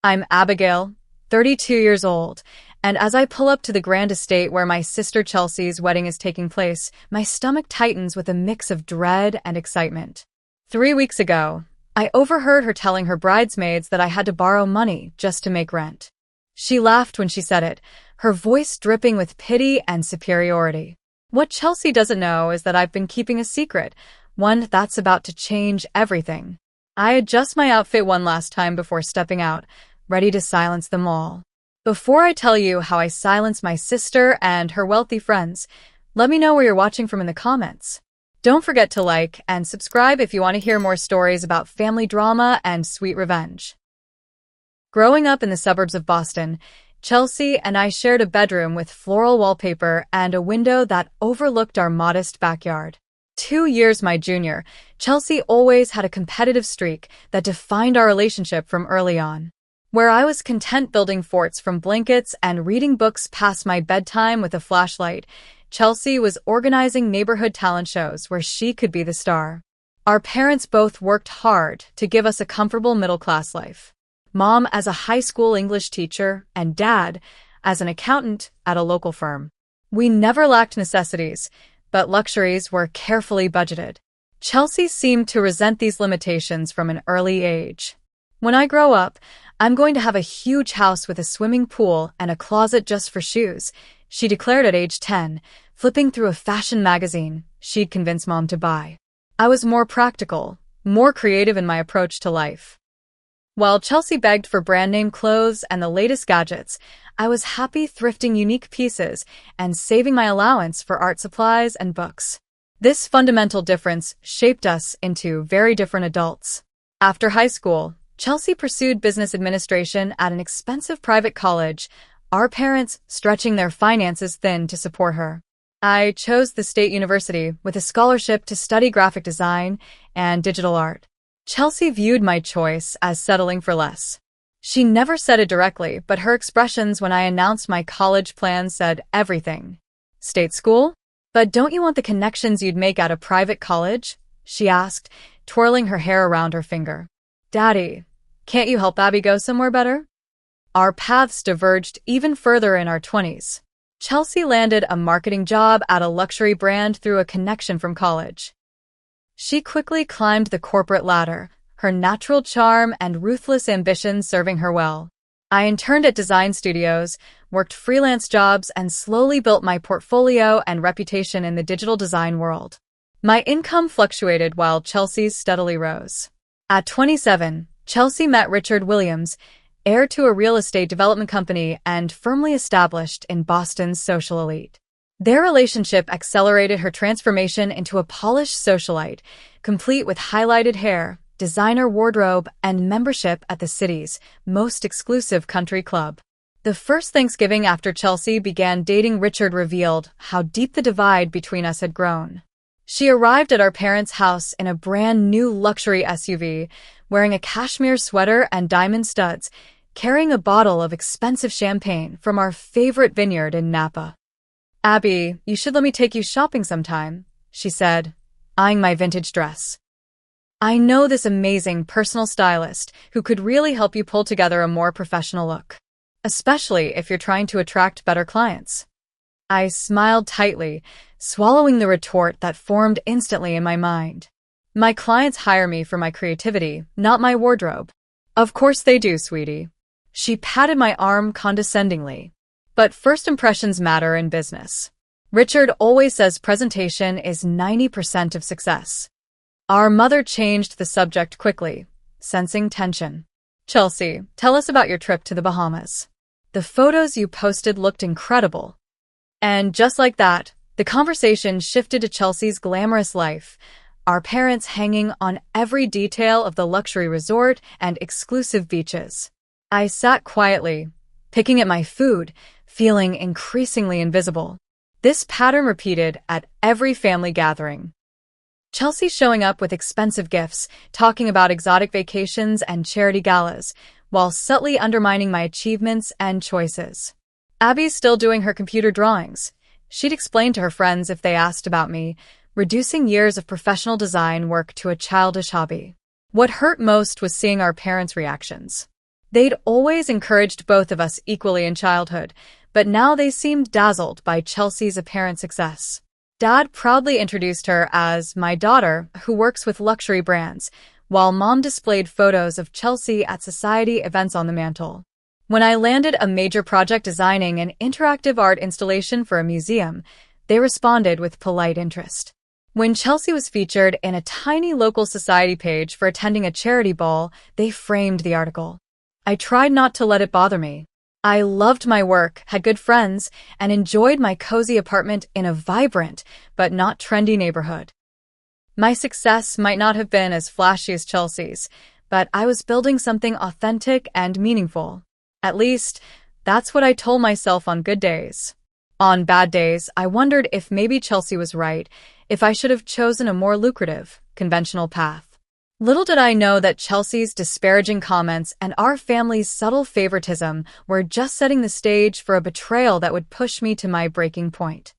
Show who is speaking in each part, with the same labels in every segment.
Speaker 1: I'm Abigail, 32 years old, and as I pull up to the grand estate where my sister Chelsea's wedding is taking place, my stomach tightens with a mix of dread and excitement. 3 weeks ago, I overheard her telling her bridesmaids that I had to borrow money just to make rent. She laughed when she said it, her voice dripping with pity and superiority. What Chelsea doesn't know is that I've been keeping a secret, one that's about to change everything. I adjust my outfit one last time before stepping out, ready to silence them all. Before I tell you how I silence my sister and her wealthy friends, let me know where you're watching from in the comments. Don't forget to like and subscribe if you want to hear more stories about family drama and sweet revenge. Growing up in the suburbs of Boston, Chelsea and I shared a bedroom with floral wallpaper and a window that overlooked our modest backyard. 2 years my junior, Chelsea always had a competitive streak that defined our relationship from early on. Where I was content building forts from blankets and reading books past my bedtime with a flashlight, Chelsea was organizing neighborhood talent shows where she could be the star. Our parents both worked hard to give us a comfortable middle-class life. Mom as a high school English teacher and Dad as an accountant at a local firm. We never lacked necessities, but luxuries were carefully budgeted. Chelsea seemed to resent these limitations from an early age. When I grow up, I'm going to have a huge house with a swimming pool and a closet just for shoes, she declared at age 10, flipping through a fashion magazine she'd convinced Mom to buy. I was more practical, more creative in my approach to life. While Chelsea begged for brand-name clothes and the latest gadgets, I was happy thrifting unique pieces and saving my allowance for art supplies and books. This fundamental difference shaped us into very different adults. After high school, Chelsea pursued business administration at an expensive private college, our parents stretching their finances thin to support her. I chose the state university with a scholarship to study graphic design and digital art. Chelsea viewed my choice as settling for less. She never said it directly, but her expressions when I announced my college plans said everything. State school? But don't you want the connections you'd make at a private college? She asked, twirling her hair around her finger. Daddy, can't you help Abby go somewhere better? Our paths diverged even further in our 20s. Chelsea landed a marketing job at a luxury brand through a connection from college. She quickly climbed the corporate ladder, her natural charm and ruthless ambition serving her well. I interned at design studios, worked freelance jobs, and slowly built my portfolio and reputation in the digital design world. My income fluctuated while Chelsea's steadily rose. At 27, Chelsea met Richard Williams, heir to a real estate development company and firmly established in Boston's social elite. Their relationship accelerated her transformation into a polished socialite, complete with highlighted hair, designer wardrobe, and membership at the city's most exclusive country club. The first Thanksgiving after Chelsea began dating Richard revealed how deep the divide between us had grown. She arrived at our parents' house in a brand new luxury SUV, wearing a cashmere sweater and diamond studs, carrying a bottle of expensive champagne from our favorite vineyard in Napa. Abby, you should let me take you shopping sometime, she said, eyeing my vintage dress. I know this amazing personal stylist who could really help you pull together a more professional look, especially if you're trying to attract better clients. I smiled tightly, swallowing the retort that formed instantly in my mind. My clients hire me for my creativity, not my wardrobe. Of course they do, sweetie. She patted my arm condescendingly. But first impressions matter in business. Richard always says presentation is 90% of success. Our mother changed the subject quickly, sensing tension. Chelsea, tell us about your trip to the Bahamas. The photos you posted looked incredible. And just like that, the conversation shifted to Chelsea's glamorous life, our parents hanging on every detail of the luxury resort and exclusive beaches. I sat quietly, picking at my food, feeling increasingly invisible. This pattern repeated at every family gathering. Chelsea showing up with expensive gifts, talking about exotic vacations and charity galas, while subtly undermining my achievements and choices. Abby's still doing her computer drawings. She'd explain to her friends if they asked about me, reducing years of professional design work to a childish hobby. What hurt most was seeing our parents' reactions. They'd always encouraged both of us equally in childhood, but now they seemed dazzled by Chelsea's apparent success. Dad proudly introduced her as my daughter, who works with luxury brands, while Mom displayed photos of Chelsea at society events on the mantle. When I landed a major project designing an interactive art installation for a museum, they responded with polite interest. When Chelsea was featured in a tiny local society page for attending a charity ball, they framed the article. I tried not to let it bother me. I loved my work, had good friends, and enjoyed my cozy apartment in a vibrant but not trendy neighborhood. My success might not have been as flashy as Chelsea's, but I was building something authentic and meaningful. At least, that's what I told myself on good days. On bad days, I wondered if maybe Chelsea was right, if I should have chosen a more lucrative, conventional path. Little did I know that Chelsea's disparaging comments and our family's subtle favoritism were just setting the stage for a betrayal that would push me to my breaking point.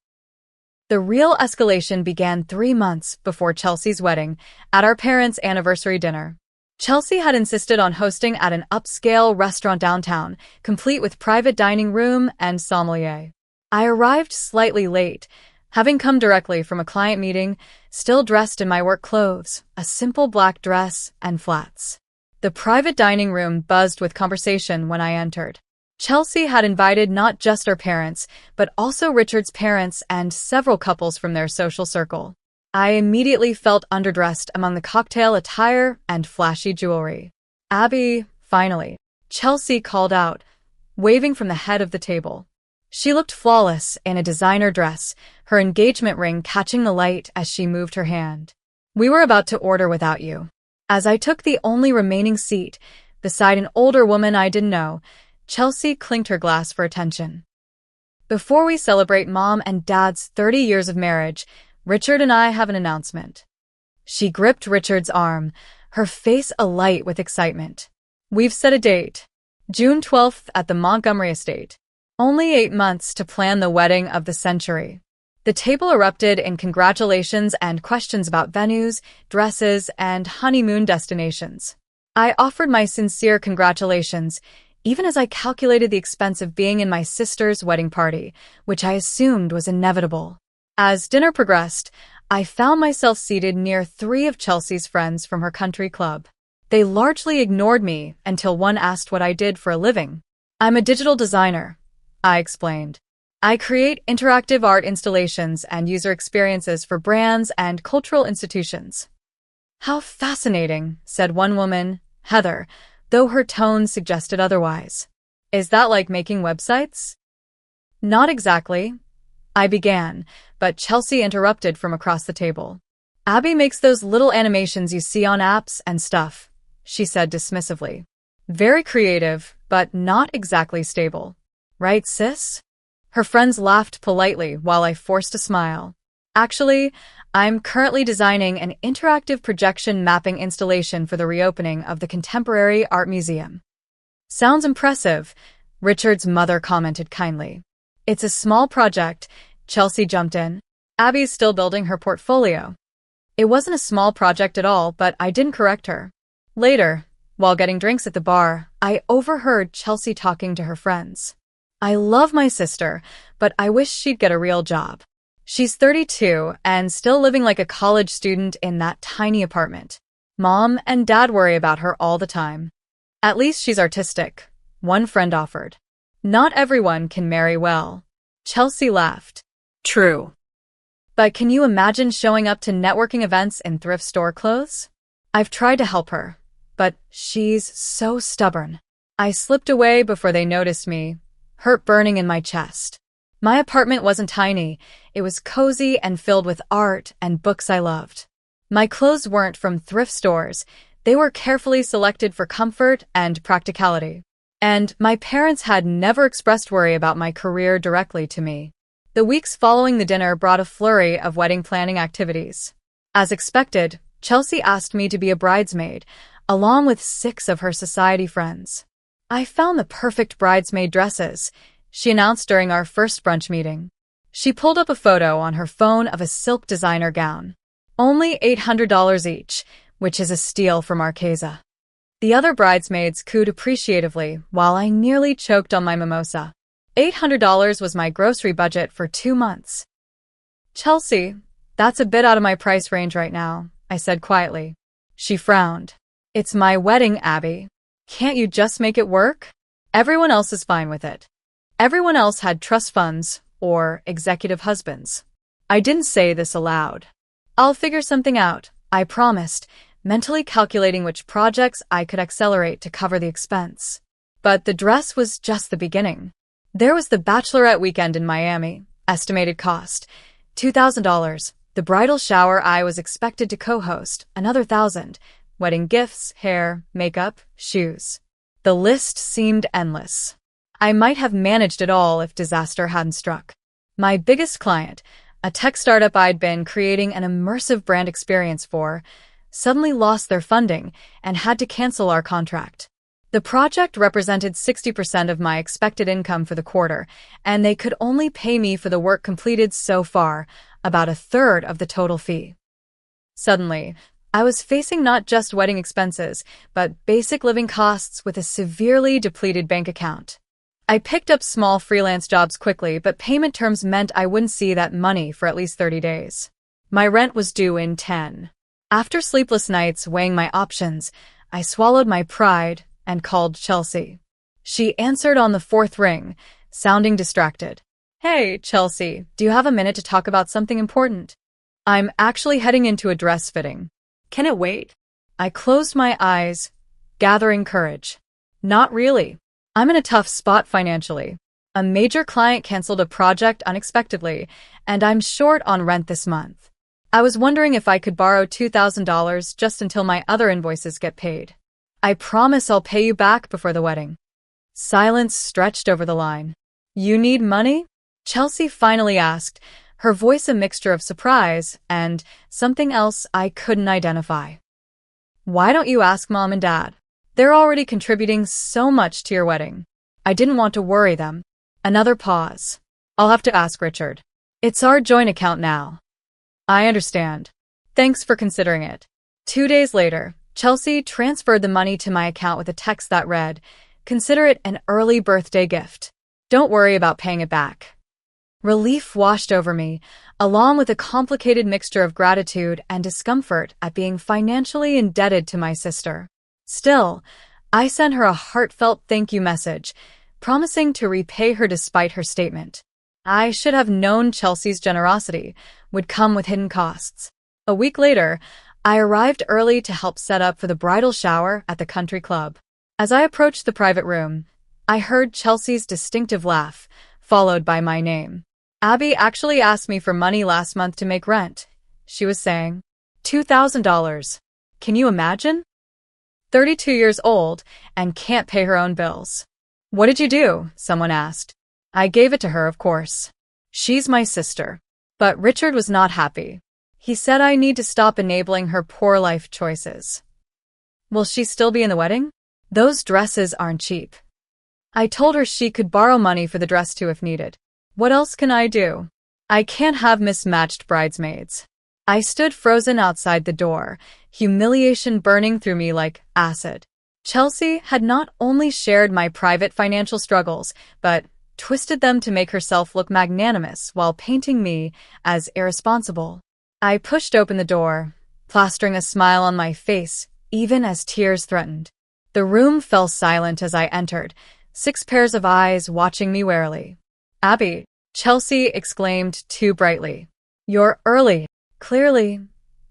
Speaker 1: The real escalation began 3 months before Chelsea's wedding, at our parents' anniversary dinner. Chelsea had insisted on hosting at an upscale restaurant downtown, complete with private dining room and sommelier. I arrived slightly late, having come directly from a client meeting, still dressed in my work clothes, a simple black dress, and flats. The private dining room buzzed with conversation when I entered. Chelsea had invited not just our parents, but also Richard's parents and several couples from their social circle. I immediately felt underdressed among the cocktail attire and flashy jewelry. "Abby, finally," Chelsea called out, waving from the head of the table. She looked flawless in a designer dress, her engagement ring catching the light as she moved her hand. "We were about to order without you." As I took the only remaining seat, beside an older woman I didn't know, Chelsea clinked her glass for attention. "Before we celebrate Mom and Dad's 30 years of marriage, Richard and I have an announcement." She gripped Richard's arm, her face alight with excitement. "We've set a date, June 12th at the Montgomery estate. Only 8 months to plan the wedding of the century." The table erupted in congratulations and questions about venues, dresses, and honeymoon destinations. I offered my sincere congratulations, even as I calculated the expense of being in my sister's wedding party, which I assumed was inevitable. As dinner progressed, I found myself seated near 3 of Chelsea's friends from her country club. They largely ignored me until one asked what I did for a living. "I'm a digital designer," I explained. "I create interactive art installations and user experiences for brands and cultural institutions." "How fascinating," said one woman, Heather, though her tone suggested otherwise. "Is that like making websites?" "Not exactly," I began, but Chelsea interrupted from across the table. "Abby makes those little animations you see on apps and stuff," she said dismissively. "Very creative, but not exactly stable. Right, sis?" Her friends laughed politely while I forced a smile. "Actually, I'm currently designing an interactive projection mapping installation for the reopening of the Contemporary Art Museum." "Sounds impressive," Richard's mother commented kindly. "It's a small project," Chelsea jumped in. "Abby's still building her portfolio." It wasn't a small project at all, but I didn't correct her. Later, while getting drinks at the bar, I overheard Chelsea talking to her friends. "I love my sister, but I wish she'd get a real job. She's 32 and still living like a college student in that tiny apartment. Mom and Dad worry about her all the time. At least she's artistic," one friend offered. "Not everyone can marry well." Chelsea laughed. "True. But can you imagine showing up to networking events in thrift store clothes?" I've tried to help her, but she's so stubborn. I slipped away before they noticed me, hurt burning in my chest. My apartment wasn't tiny. It was cozy and filled with art and books I loved. My clothes weren't from thrift stores. They were carefully selected for comfort and practicality. And my parents had never expressed worry about my career directly to me. The weeks following the dinner brought a flurry of wedding planning activities. As expected, Chelsea asked me to be a bridesmaid, along with 6 of her society friends. "I found the perfect bridesmaid dresses," she announced during our first brunch meeting. She pulled up a photo on her phone of a silk designer gown. "Only $800 each, which is a steal from Marquesa." The other bridesmaids cooed appreciatively while I nearly choked on my mimosa. $800 was my grocery budget for 2 months. Chelsea, that's a bit out of my price range right now, I said quietly. She frowned. It's my wedding, Abby. Can't you just make it work? Everyone else is fine with it. Everyone else had trust funds or executive husbands. I didn't say this aloud. I'll figure something out, I promised, mentally calculating which projects I could accelerate to cover the expense. But the dress was just the beginning. There was the bachelorette weekend in Miami, estimated cost, $2,000. The bridal shower I was expected to co-host, another $1,000. Wedding gifts, hair, makeup, shoes. The list seemed endless. I might have managed it all if disaster hadn't struck. My biggest client, a tech startup I'd been creating an immersive brand experience for, suddenly lost their funding and had to cancel our contract. The project represented 60% of my expected income for the quarter, and they could only pay me for the work completed so far, about a third of the total fee. Suddenly, I was facing not just wedding expenses, but basic living costs with a severely depleted bank account. I picked up small freelance jobs quickly, but payment terms meant I wouldn't see that money for at least 30 days. My rent was due in 10. After sleepless nights weighing my options, I swallowed my pride and called Chelsea. She answered on the fourth ring, sounding distracted. Hey, Chelsea, do you have a minute to talk about something important? I'm actually heading into a dress fitting. Can it wait? I closed my eyes, gathering courage. Not really. I'm in a tough spot financially. A major client canceled a project unexpectedly, and I'm short on rent this month. I was wondering if I could borrow $2,000 just until my other invoices get paid. I promise I'll pay you back before the wedding. Silence stretched over the line. You need money? Chelsea finally asked, her voice a mixture of surprise and something else I couldn't identify. Why don't you ask Mom and Dad? They're already contributing so much to your wedding. I didn't want to worry them. Another pause. I'll have to ask Richard. It's our joint account now. I understand. Thanks for considering it. 2 days later, Chelsea transferred the money to my account with a text that read, "Consider it an early birthday gift. Don't worry about paying it back." Relief washed over me, along with a complicated mixture of gratitude and discomfort at being financially indebted to my sister. Still, I sent her a heartfelt thank you message, promising to repay her despite her statement. I should have known Chelsea's generosity would come with hidden costs. A week later, I arrived early to help set up for the bridal shower at the country club. As I approached the private room, I heard Chelsea's distinctive laugh, followed by my name. Abby actually asked me for money last month to make rent, she was saying. $2,000. Can you imagine? 32 years old and can't pay her own bills. What did you do? Someone asked. I gave it to her, of course. She's my sister. But Richard was not happy. He said I need to stop enabling her poor life choices. Will she still be in the wedding? Those dresses aren't cheap. I told her she could borrow money for the dress too if needed. What else can I do? I can't have mismatched bridesmaids. I stood frozen outside the door, humiliation burning through me like acid. Chelsea had not only shared my private financial struggles, but twisted them to make herself look magnanimous while painting me as irresponsible. I pushed open the door, plastering a smile on my face, even as tears threatened. The room fell silent as I entered, 6 pairs of eyes watching me warily. Abby, Chelsea exclaimed too brightly. You're early. Clearly,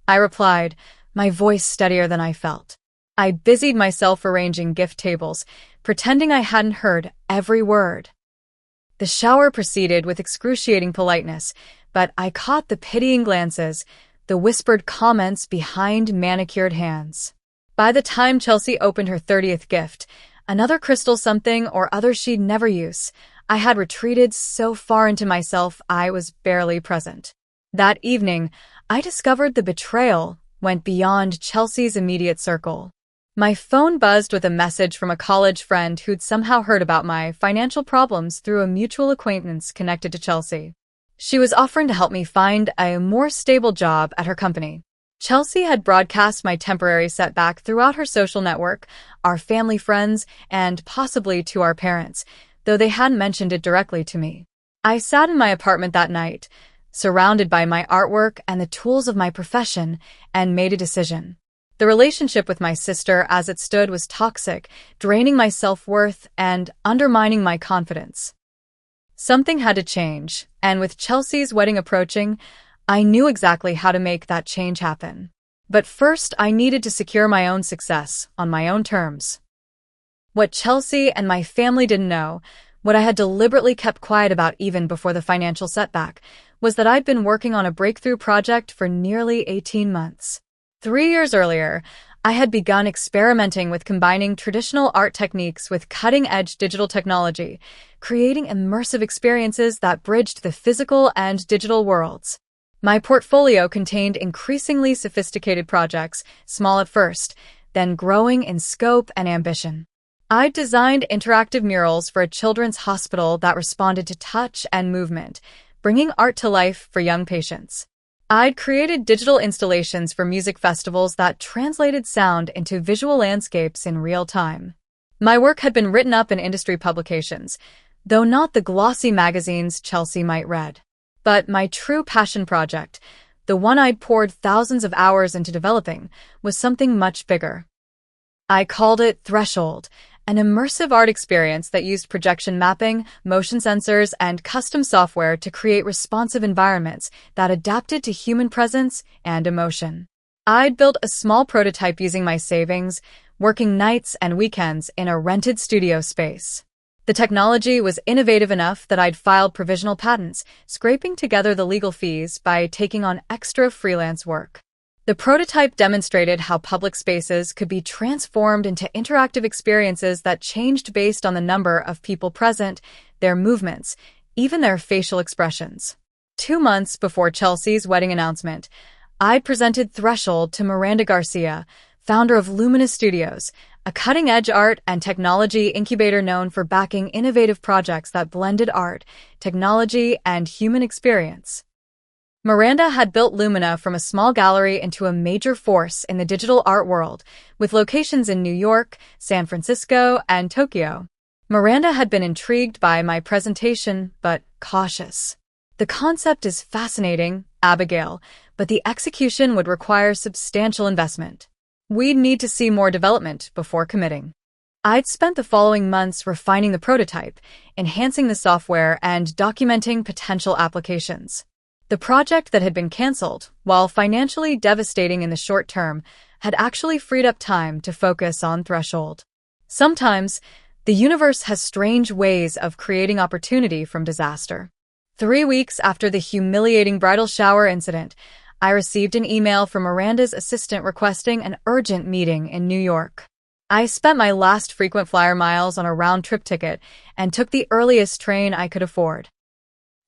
Speaker 1: I replied, my voice steadier than I felt. I busied myself arranging gift tables, pretending I hadn't heard every word. The shower proceeded with excruciating politeness, but I caught the pitying glances, the whispered comments behind manicured hands. By the time Chelsea opened her 30th gift, another crystal something or other she'd never use, I had retreated so far into myself I was barely present. That evening, I discovered the betrayal went beyond Chelsea's immediate circle. My phone buzzed with a message from a college friend who'd somehow heard about my financial problems through a mutual acquaintance connected to Chelsea. She was offering to help me find a more stable job at her company. Chelsea had broadcast my temporary setback throughout her social network, our family friends, and possibly to our parents, though they hadn't mentioned it directly to me. I sat in my apartment that night, surrounded by my artwork and the tools of my profession, and made a decision. The relationship with my sister as it stood was toxic, draining my self-worth and undermining my confidence. Something had to change, and with Chelsea's wedding approaching, I knew exactly how to make that change happen. But first, I needed to secure my own success on my own terms. What Chelsea and my family didn't know, what I had deliberately kept quiet about even before the financial setback, was that I'd been working on a breakthrough project for nearly 18 months. 3 years earlier, I had begun experimenting with combining traditional art techniques with cutting-edge digital technology, creating immersive experiences that bridged the physical and digital worlds. My portfolio contained increasingly sophisticated projects, small at first, then growing in scope and ambition. I'd designed interactive murals for a children's hospital that responded to touch and movement, bringing art to life for young patients. I'd created digital installations for music festivals that translated sound into visual landscapes in real time. My work had been written up in industry publications, though not the glossy magazines Chelsea might read. But my true passion project, the one I'd poured thousands of hours into developing, was something much bigger. I called it Threshold, an immersive art experience that used projection mapping, motion sensors, and custom software to create responsive environments that adapted to human presence and emotion. I'd built a small prototype using my savings, working nights and weekends in a rented studio space. The technology was innovative enough that I'd filed provisional patents, scraping together the legal fees by taking on extra freelance work. The prototype demonstrated how public spaces could be transformed into interactive experiences that changed based on the number of people present, their movements, even their facial expressions. 2 months before Chelsea's wedding announcement, I presented Threshold to Miranda Garcia, founder of Luminous Studios, a cutting-edge art and technology incubator known for backing innovative projects that blended art, technology, and human experience. Miranda had built Lumina from a small gallery into a major force in the digital art world, with locations in New York, San Francisco, and Tokyo. Miranda had been intrigued by my presentation, but cautious. The concept is fascinating, Abigail, but the execution would require substantial investment. We'd need to see more development before committing. I'd spent the following months refining the prototype, enhancing the software, and documenting potential applications. The project that had been canceled, while financially devastating in the short term, had actually freed up time to focus on Threshold. Sometimes, the universe has strange ways of creating opportunity from disaster. 3 weeks after the humiliating bridal shower incident, I received an email from Miranda's assistant requesting an urgent meeting in New York. I spent my last frequent flyer miles on a round-trip ticket and took the earliest train I could afford.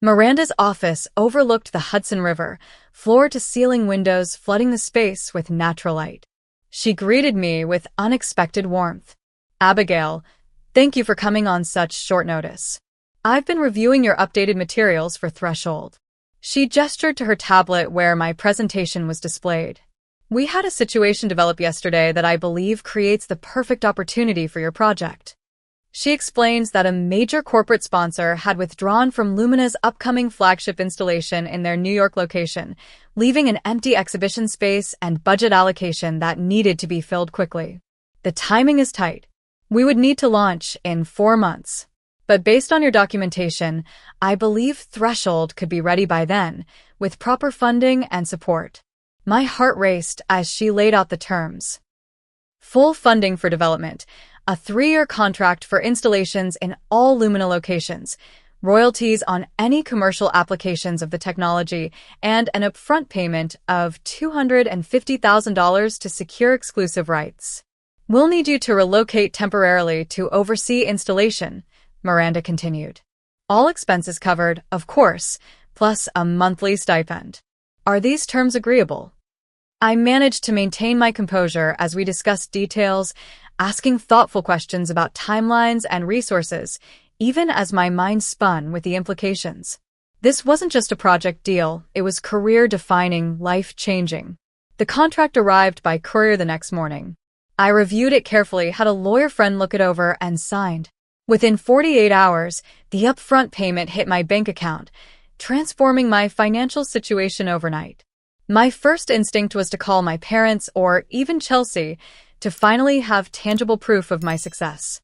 Speaker 1: Miranda's office overlooked the Hudson River, floor-to-ceiling windows flooding the space with natural light. She greeted me with unexpected warmth. "Abigail, thank you for coming on such short notice. I've been reviewing your updated materials for Threshold." She gestured to her tablet where my presentation was displayed. "We had a situation develop yesterday that I believe creates the perfect opportunity for your project." She explains that a major corporate sponsor had withdrawn from Lumina's upcoming flagship installation in their New York location, leaving an empty exhibition space and budget allocation that needed to be filled quickly. "The timing is tight. We would need to launch in 4 months. But based on your documentation, I believe Threshold could be ready by then, with proper funding and support." My heart raced as she laid out the terms. Full funding for development, a 3-year contract for installations in all Lumina locations, royalties on any commercial applications of the technology, and an upfront payment of $250,000 to secure exclusive rights. "We'll need you to relocate temporarily to oversee installation," Miranda continued. "All expenses covered, of course, plus a monthly stipend. Are these terms agreeable?" I managed to maintain my composure as we discussed details, asking thoughtful questions about timelines and resources, even as my mind spun with the implications. This wasn't just a project deal, it was career-defining, life-changing. The contract arrived by courier the next morning. I reviewed it carefully, had a lawyer friend look it over, and signed. Within 48 hours, the upfront payment hit my bank account, transforming my financial situation overnight. My first instinct was to call my parents or even Chelsea to finally have tangible proof of my success.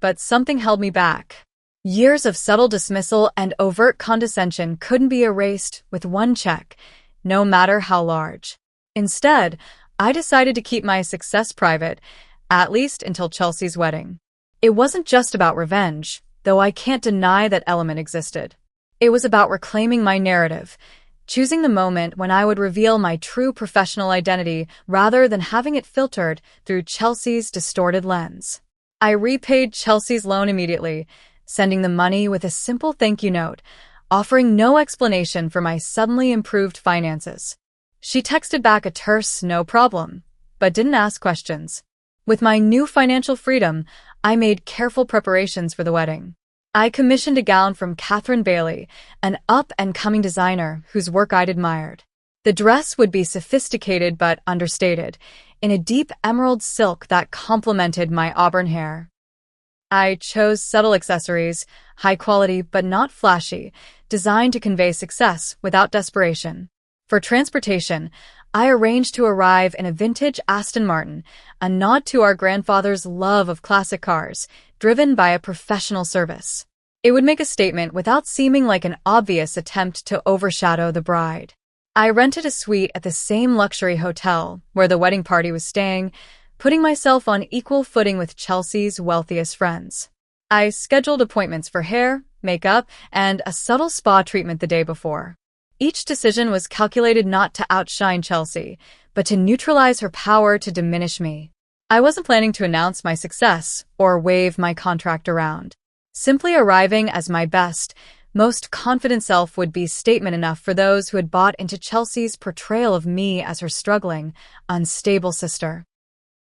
Speaker 1: But something held me back. Years of subtle dismissal and overt condescension couldn't be erased with one check, no matter how large. Instead, I decided to keep my success private, at least until Chelsea's wedding. It wasn't just about revenge, though I can't deny that element existed. It was about reclaiming my narrative, choosing the moment when I would reveal my true professional identity rather than having it filtered through Chelsea's distorted lens. I repaid Chelsea's loan immediately, sending the money with a simple thank you note, offering no explanation for my suddenly improved finances. She texted back a terse "no problem," but didn't ask questions. With my new financial freedom, I made careful preparations for the wedding. I commissioned a gown from Catherine Bailey, an up-and-coming designer whose work I'd admired. The dress would be sophisticated but understated, in a deep emerald silk that complemented my auburn hair. I chose subtle accessories, high quality but not flashy, designed to convey success without desperation. For transportation, I arranged to arrive in a vintage Aston Martin, a nod to our grandfather's love of classic cars, driven by a professional service. It would make a statement without seeming like an obvious attempt to overshadow the bride. I rented a suite at the same luxury hotel where the wedding party was staying, putting myself on equal footing with Chelsea's wealthiest friends. I scheduled appointments for hair, makeup, and a subtle spa treatment the day before. Each decision was calculated not to outshine Chelsea, but to neutralize her power to diminish me. I wasn't planning to announce my success or wave my contract around. Simply arriving as my best, most confident self would be statement enough for those who had bought into Chelsea's portrayal of me as her struggling, unstable sister.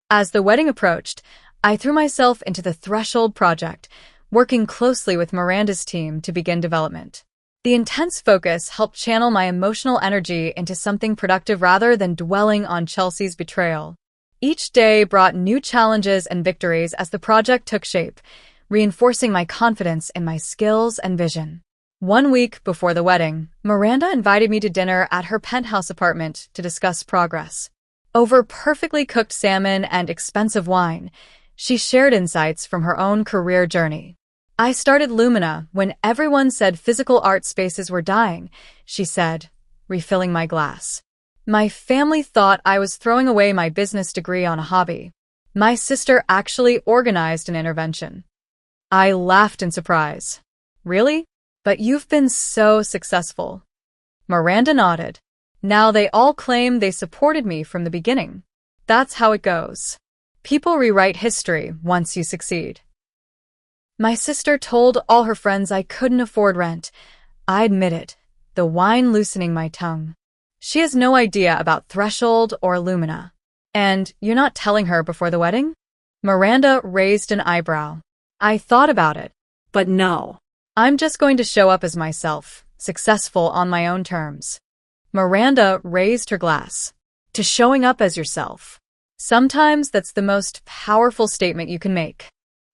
Speaker 1: As the wedding approached, I threw myself into the Threshold project, working closely with Miranda's team to begin development. The intense focus helped channel my emotional energy into something productive rather than dwelling on Chelsea's betrayal. Each day brought new challenges and victories as the project took shape, reinforcing my confidence in my skills and vision. 1 week before the wedding, Miranda invited me to dinner at her penthouse apartment to discuss progress. Over perfectly cooked salmon and expensive wine, she shared insights from her own career journey. "I started Lumina when everyone said physical art spaces were dying," she said, refilling my glass. "My family thought I was throwing away my business degree on a hobby. My sister actually organized an intervention." I laughed in surprise. "Really? But you've been so successful." Miranda nodded. "Now they all claim they supported me from the beginning. That's how it goes. People rewrite history once you succeed." My sister told all her friends I couldn't afford rent. I admit it, the wine loosening my tongue. "She has no idea about Threshold or Lumina." "And you're not telling her before the wedding?" Miranda raised an eyebrow. "I thought about it, but no. I'm just going to show up as myself, successful on my own terms." Miranda raised her glass. "To showing up as yourself. Sometimes that's the most powerful statement you can make."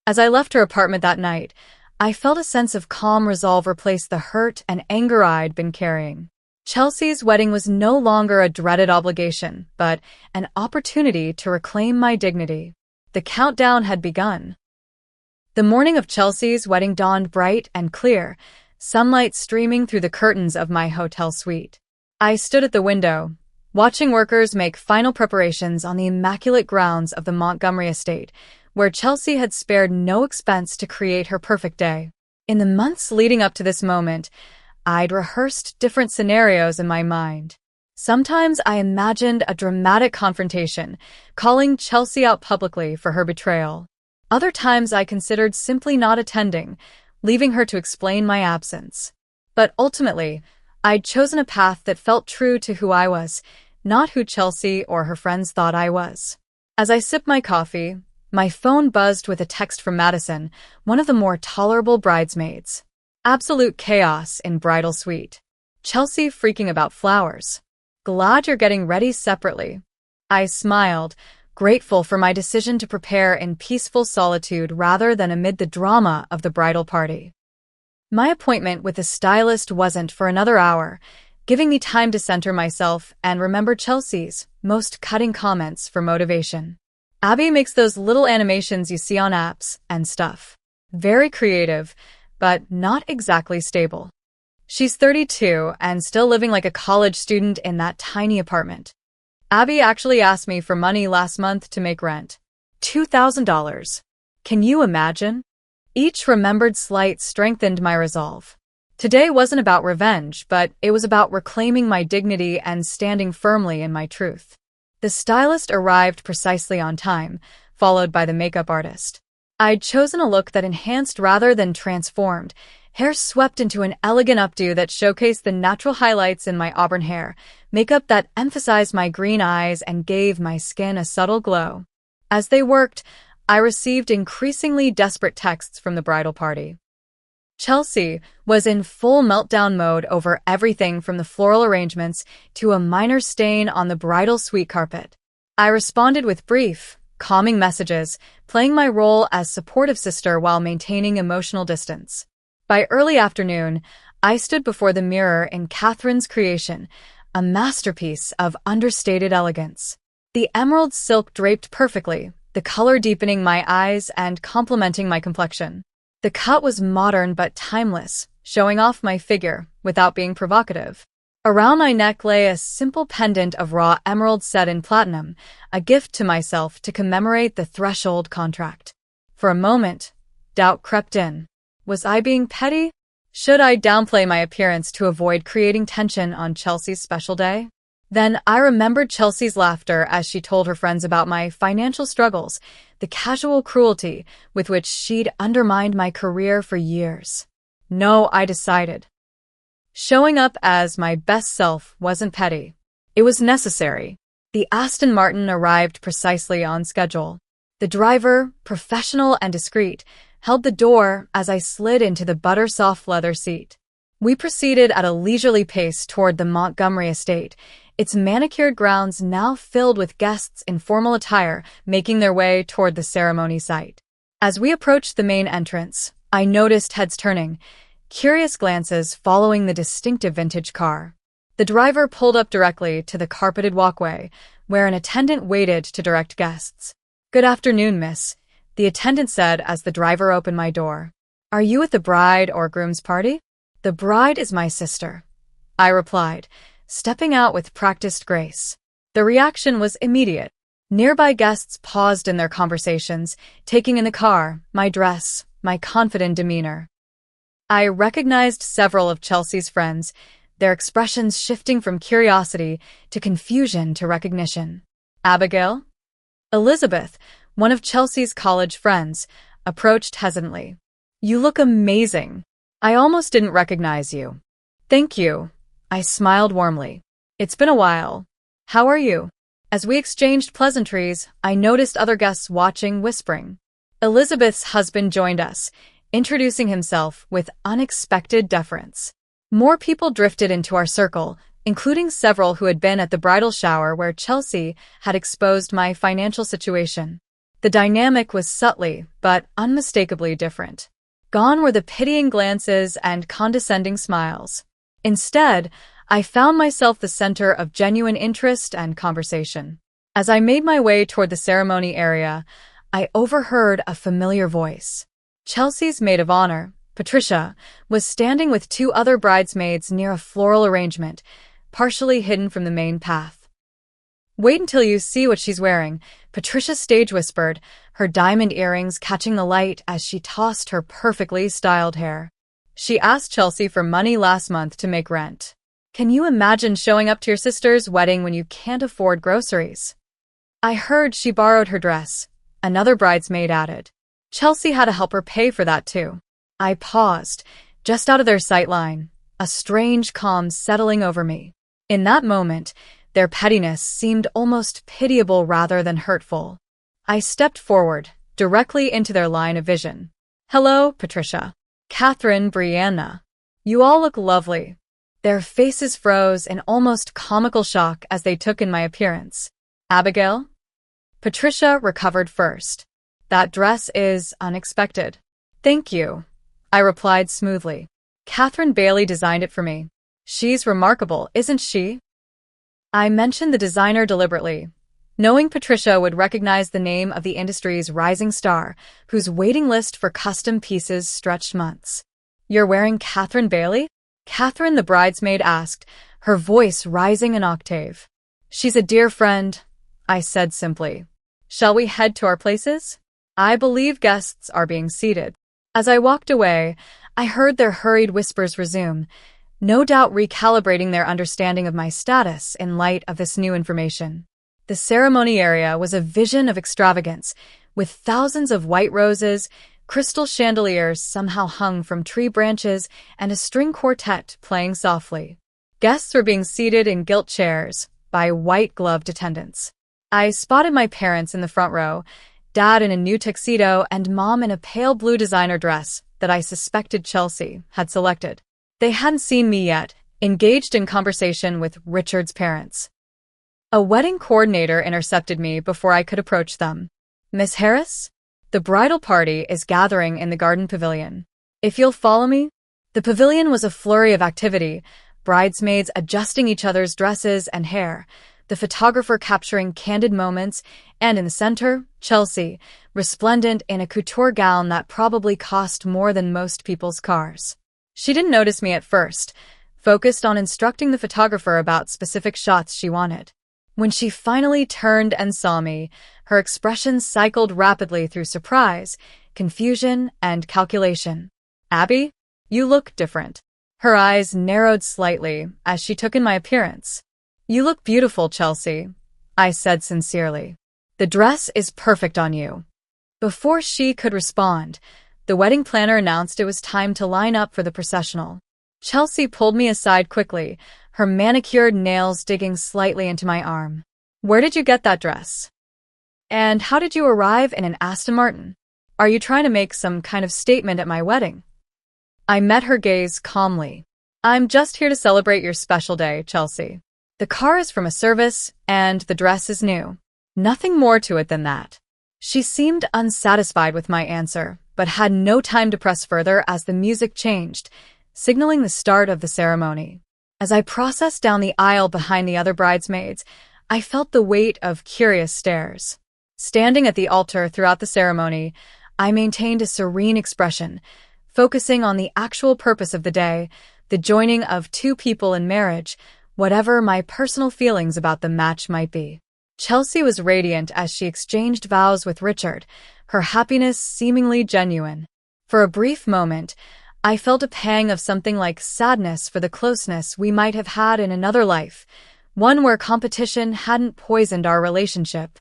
Speaker 1: As I left her apartment that night, I felt a sense of calm resolve replace the hurt and anger I'd been carrying. Chelsea's wedding was no longer a dreaded obligation, but an opportunity to reclaim my dignity. The countdown had begun. The morning of Chelsea's wedding dawned bright and clear, sunlight streaming through the curtains of my hotel suite. I stood at the window, watching workers make final preparations on the immaculate grounds of the Montgomery estate, where Chelsea had spared no expense to create her perfect day. In the months leading up to this moment, I'd rehearsed different scenarios in my mind. Sometimes I imagined a dramatic confrontation, calling Chelsea out publicly for her betrayal. Other times I considered simply not attending, leaving her to explain my absence. But ultimately, I'd chosen a path that felt true to who I was, not who Chelsea or her friends thought I was. As I sipped my coffee, my phone buzzed with a text from Madison, one of the more tolerable bridesmaids. Absolute chaos in bridal suite. Chelsea freaking about flowers. Glad you're getting ready separately. I smiled, grateful for my decision to prepare in peaceful solitude rather than amid the drama of the bridal party. My appointment with the stylist wasn't for another hour, giving me time to center myself and remember Chelsea's most cutting comments for motivation. Abby makes those little animations you see on apps and stuff. Very creative, but not exactly stable. She's 32 and still living like a college student in that tiny apartment. Abby actually asked me for money last month to make rent. $2,000. Can you imagine? Each remembered slight strengthened my resolve. Today wasn't about revenge, but it was about reclaiming my dignity and standing firmly in my truth. The stylist arrived precisely on time, followed by the makeup artist. I'd chosen a look that enhanced rather than transformed, hair swept into an elegant updo that showcased the natural highlights in my auburn hair, makeup that emphasized my green eyes and gave my skin a subtle glow. As they worked, I received increasingly desperate texts from the bridal party. Chelsea was in full meltdown mode over everything from the floral arrangements to a minor stain on the bridal suite carpet. I responded with brief, calming messages, playing my role as supportive sister while maintaining emotional distance. By early afternoon, I stood before the mirror in Catherine's creation, a masterpiece of understated elegance. The emerald silk draped perfectly, the color deepening my eyes and complementing my complexion. The cut was modern but timeless, showing off my figure without being provocative. Around my neck lay a simple pendant of raw emerald set in platinum, a gift to myself to commemorate the threshold contract. For a moment, doubt crept in. Was I being petty? Should I downplay my appearance to avoid creating tension on Chelsea's special day? Then I remembered Chelsea's laughter as she told her friends about my financial struggles, the casual cruelty with which she'd undermined my career for years. No, I decided. Showing up as my best self wasn't petty. It was necessary. The Aston Martin arrived precisely on schedule. The driver, professional and discreet, held the door as I slid into the butter-soft leather seat. We proceeded at a leisurely pace toward the Montgomery estate, its manicured grounds now filled with guests in formal attire making their way toward the ceremony site. As we approached the main entrance, I noticed heads turning, curious glances following the distinctive vintage car. The driver pulled up directly to the carpeted walkway, where an attendant waited to direct guests. "Good afternoon, miss," the attendant said as the driver opened my door. "Are you at the bride or groom's party?" "The bride is my sister," I replied, stepping out with practiced grace. The reaction was immediate. Nearby guests paused in their conversations, taking in the car, my dress, my confident demeanor. I recognized several of Chelsea's friends, their expressions shifting from curiosity to confusion to recognition. "Abigail?" Elizabeth, one of Chelsea's college friends, approached hesitantly. "You look amazing. I almost didn't recognize you." "Thank you." I smiled warmly. "It's been a while. How are you?" As we exchanged pleasantries, I noticed other guests watching, whispering. Elizabeth's husband joined us, introducing himself with unexpected deference. More people drifted into our circle, including several who had been at the bridal shower where Chelsea had exposed my financial situation. The dynamic was subtly, but unmistakably different. Gone were the pitying glances and condescending smiles. Instead, I found myself the center of genuine interest and conversation. As I made my way toward the ceremony area, I overheard a familiar voice. Chelsea's maid of honor, Patricia, was standing with two other bridesmaids near a floral arrangement, partially hidden from the main path. "Wait until you see what she's wearing," Patricia stage whispered, her diamond earrings catching the light as she tossed her perfectly styled hair. "She asked Chelsea for money last month to make rent. Can you imagine showing up to your sister's wedding when you can't afford groceries?" "I heard she borrowed her dress," another bridesmaid added. "Chelsea had to help her pay for that too." I paused, just out of their sight line, a strange calm settling over me. In that moment, their pettiness seemed almost pitiable rather than hurtful. I stepped forward, directly into their line of vision. "Hello, Patricia. Catherine, Brianna. You all look lovely." Their faces froze in almost comical shock as they took in my appearance. Abigail? Patricia recovered first. That dress is unexpected. Thank you, I replied smoothly. Catherine Bailey designed it for me. She's remarkable, isn't she? I mentioned the designer deliberately, knowing Patricia would recognize the name of the industry's rising star, whose waiting list for custom pieces stretched months. You're wearing Catherine Bailey? Catherine, the bridesmaid, asked, her voice rising an octave. She's a dear friend, I said simply. Shall we head to our places? I believe guests are being seated. As I walked away, I heard their hurried whispers resume, no doubt recalibrating their understanding of my status in light of this new information. The ceremony area was a vision of extravagance, with thousands of white roses, crystal chandeliers somehow hung from tree branches, and a string quartet playing softly. Guests were being seated in gilt chairs by white-gloved attendants. I spotted my parents in the front row, Dad in a new tuxedo and Mom in a pale blue designer dress that I suspected Chelsea had selected. They hadn't seen me yet, engaged in conversation with Richard's parents. A wedding coordinator intercepted me before I could approach them. Miss Harris? The bridal party is gathering in the garden pavilion. If you'll follow me? The pavilion was a flurry of activity, bridesmaids adjusting each other's dresses and hair, the photographer capturing candid moments, and in the center, Chelsea, resplendent in a couture gown that probably cost more than most people's cars. She didn't notice me at first, focused on instructing the photographer about specific shots she wanted. When she finally turned and saw me, her expression cycled rapidly through surprise, confusion, and calculation. Abby, you look different. Her eyes narrowed slightly as she took in my appearance. You look beautiful, Chelsea, I said sincerely. The dress is perfect on you. Before she could respond, the wedding planner announced it was time to line up for the processional. Chelsea pulled me aside quickly, her manicured nails digging slightly into my arm. Where did you get that dress? And how did you arrive in an Aston Martin? Are you trying to make some kind of statement at my wedding? I met her gaze calmly. I'm just here to celebrate your special day, Chelsea. The car is from a service, and the dress is new. Nothing more to it than that. She seemed unsatisfied with my answer, but had no time to press further as the music changed, signaling the start of the ceremony. As I processed down the aisle behind the other bridesmaids, I felt the weight of curious stares. Standing at the altar throughout the ceremony, I maintained a serene expression, focusing on the actual purpose of the day, the joining of two people in marriage, whatever my personal feelings about the match might be. Chelsea was radiant as she exchanged vows with Richard, her happiness seemingly genuine. For a brief moment, I felt a pang of something like sadness for the closeness we might have had in another life, one where competition hadn't poisoned our relationship.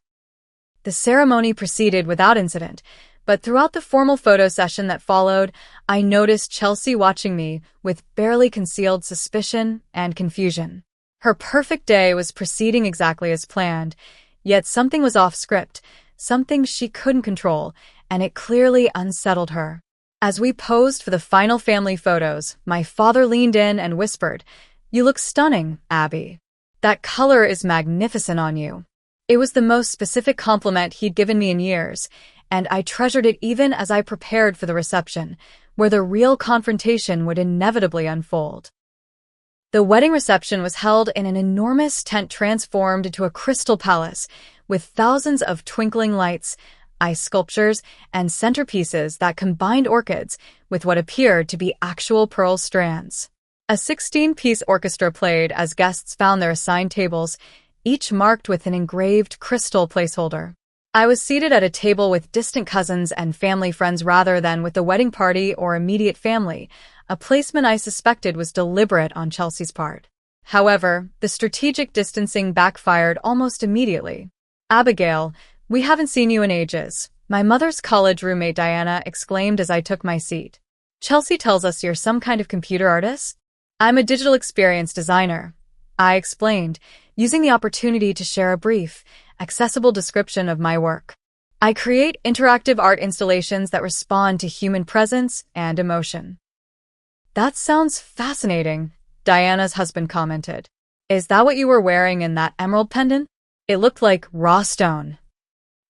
Speaker 1: The ceremony proceeded without incident, but throughout the formal photo session that followed, I noticed Chelsea watching me with barely concealed suspicion and confusion. Her perfect day was proceeding exactly as planned, yet something was off script, something she couldn't control, and it clearly unsettled her. As we posed for the final family photos, my father leaned in and whispered, "You look stunning, Abby. That color is magnificent on you." It was the most specific compliment he'd given me in years, and I treasured it even as I prepared for the reception, where the real confrontation would inevitably unfold. The wedding reception was held in an enormous tent transformed into a crystal palace, with thousands of twinkling lights, ice sculptures, and centerpieces that combined orchids with what appeared to be actual pearl strands. A 16-piece orchestra played as guests found their assigned tables, each marked with an engraved crystal placeholder. I was seated at a table with distant cousins and family friends rather than with the wedding party or immediate family, a placement I suspected was deliberate on Chelsea's part. However, the strategic distancing backfired almost immediately. "Abigail, we haven't seen you in ages," my mother's college roommate Diana exclaimed as I took my seat. "Chelsea tells us you're some kind of computer artist?" "I'm a digital experience designer," I explained, using the opportunity to share a brief, accessible description of my work. "I create interactive art installations that respond to human presence and emotion." "That sounds fascinating," Diana's husband commented. Is that what you were wearing in that emerald pendant? It looked like raw stone.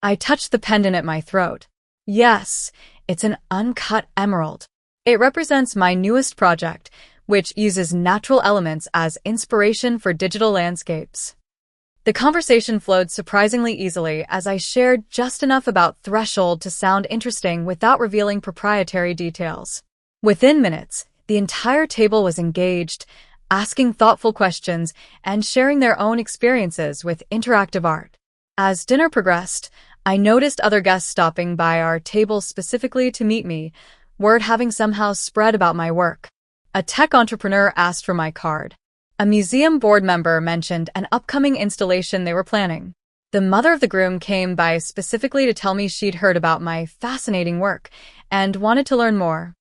Speaker 1: I touched the pendant at my throat. Yes, it's an uncut emerald. It represents my newest project, which uses natural elements as inspiration for digital landscapes. The conversation flowed surprisingly easily as I shared just enough about Threshold to sound interesting without revealing proprietary details. Within minutes, the entire table was engaged, asking thoughtful questions and sharing their own experiences with interactive art. As dinner progressed, I noticed other guests stopping by our table specifically to meet me, word having somehow spread about my work. A tech entrepreneur asked for my card. A museum board member mentioned an upcoming installation they were planning. The mother of the groom came by specifically to tell me she'd heard about my fascinating work and wanted to learn more.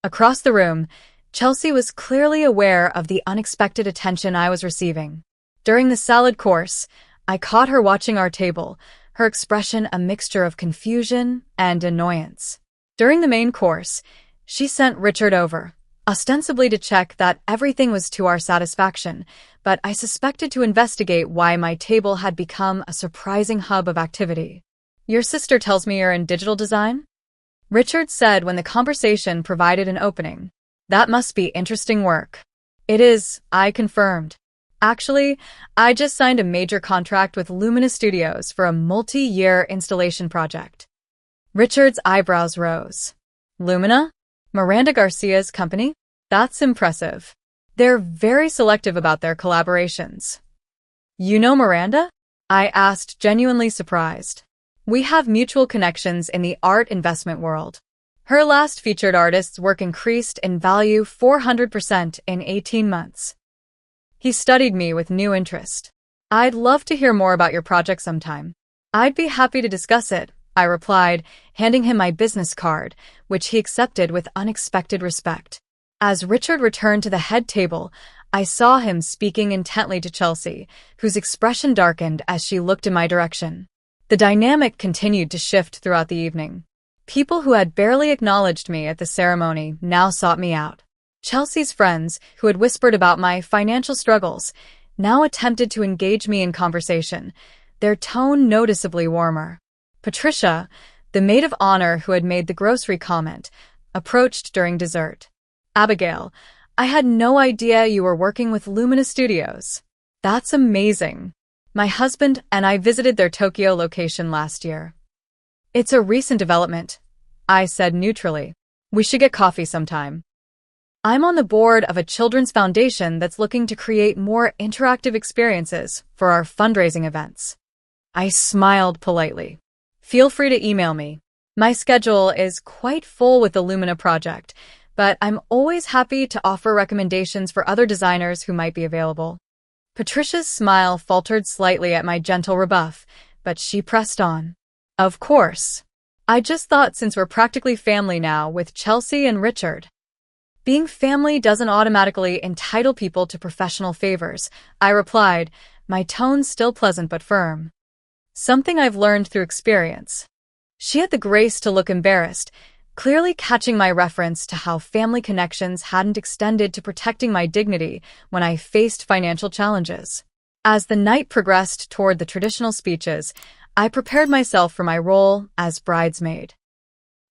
Speaker 1: Across the room, Chelsea was clearly aware of the unexpected attention I was receiving. During the salad course, I caught her watching our table, her expression a mixture of confusion and annoyance. During the main course, she sent Richard over, ostensibly to check that everything was to our satisfaction, but I suspected to investigate why my table had become a surprising hub of activity. Your sister tells me you're in digital design? Richard said when the conversation provided an opening. That must be interesting work. It is, I confirmed. Actually, I just signed a major contract with Lumina Studios for a multi-year installation project. Richard's eyebrows rose. Lumina? Miranda Garcia's company? That's impressive. They're very selective about their collaborations. You know Miranda? I asked, genuinely surprised. We have mutual connections in the art investment world. Her last featured artist's work increased in value 400% in 18 months. He studied me with new interest. I'd love to hear more about your project sometime. I'd be happy to discuss it, I replied, handing him my business card, which he accepted with unexpected respect. As Richard returned to the head table, I saw him speaking intently to Chelsea, whose expression darkened as she looked in my direction. The dynamic continued to shift throughout the evening. People who had barely acknowledged me at the ceremony now sought me out. Chelsea's friends, who had whispered about my financial struggles, now attempted to engage me in conversation, their tone noticeably warmer. Patricia, the maid of honor who had made the grocery comment, approached during dessert. Abigail, I had no idea you were working with Lumina Studios. That's amazing. My husband and I visited their Tokyo location last year. It's a recent development, I said neutrally. We should get coffee sometime. I'm on the board of a children's foundation that's looking to create more interactive experiences for our fundraising events. I smiled politely. Feel free to email me. My schedule is quite full with the Lumina project, but I'm always happy to offer recommendations for other designers who might be available. Patricia's smile faltered slightly at my gentle rebuff, but she pressed on. Of course. I just thought since we're practically family now with Chelsea and Richard. Being family doesn't automatically entitle people to professional favors, I replied, my tone still pleasant but firm. Something I've learned through experience. She had the grace to look embarrassed, clearly catching my reference to how family connections hadn't extended to protecting my dignity when I faced financial challenges. As the night progressed toward the traditional speeches, I prepared myself for my role as bridesmaid.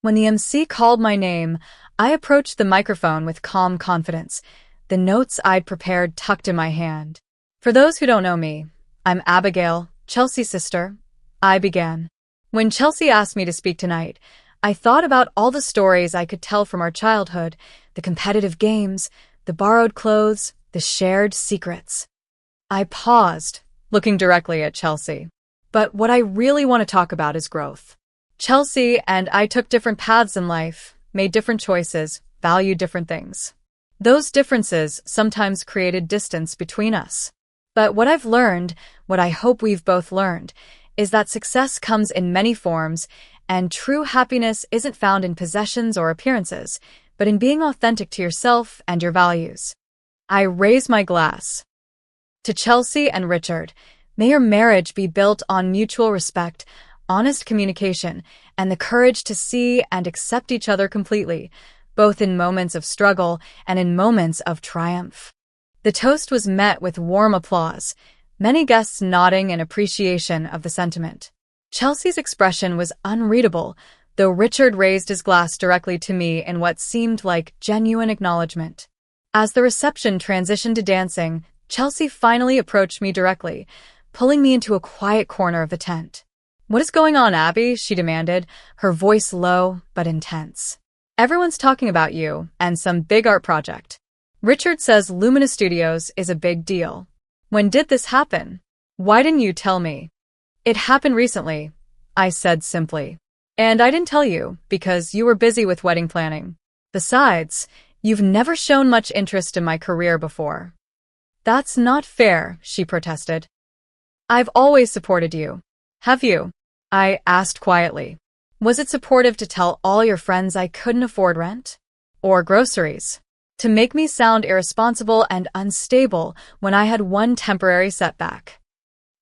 Speaker 1: When the MC called my name, I approached the microphone with calm confidence, the notes I'd prepared tucked in my hand. For those who don't know me, I'm Abigail, Chelsea's sister. I began. When Chelsea asked me to speak tonight, I thought about all the stories I could tell from our childhood, the competitive games, the borrowed clothes, the shared secrets. I paused, looking directly at Chelsea. But what I really want to talk about is growth. Chelsea and I took different paths in life, made different choices, valued different things. Those differences sometimes created distance between us. But what I've learned, what I hope we've both learned, is that success comes in many forms, and true happiness isn't found in possessions or appearances, but in being authentic to yourself and your values. I raise my glass. To Chelsea and Richard, may your marriage be built on mutual respect, honest communication, and the courage to see and accept each other completely, both in moments of struggle and in moments of triumph. The toast was met with warm applause, many guests nodding in appreciation of the sentiment. Chelsea's expression was unreadable, though Richard raised his glass directly to me in what seemed like genuine acknowledgement. As the reception transitioned to dancing, Chelsea finally approached me directly, pulling me into a quiet corner of the tent. "What is going on, Abby?" she demanded, her voice low but intense. "Everyone's talking about you and some big art project. Richard says Lumina Studios is a big deal. When did this happen? Why didn't you tell me?" "It happened recently," I said simply. "And I didn't tell you because you were busy with wedding planning. Besides, you've never shown much interest in my career before." "That's not fair," she protested. "I've always supported you." "Have you?" I asked quietly. "Was it supportive to tell all your friends I couldn't afford rent? Or groceries? To make me sound irresponsible and unstable when I had one temporary setback?"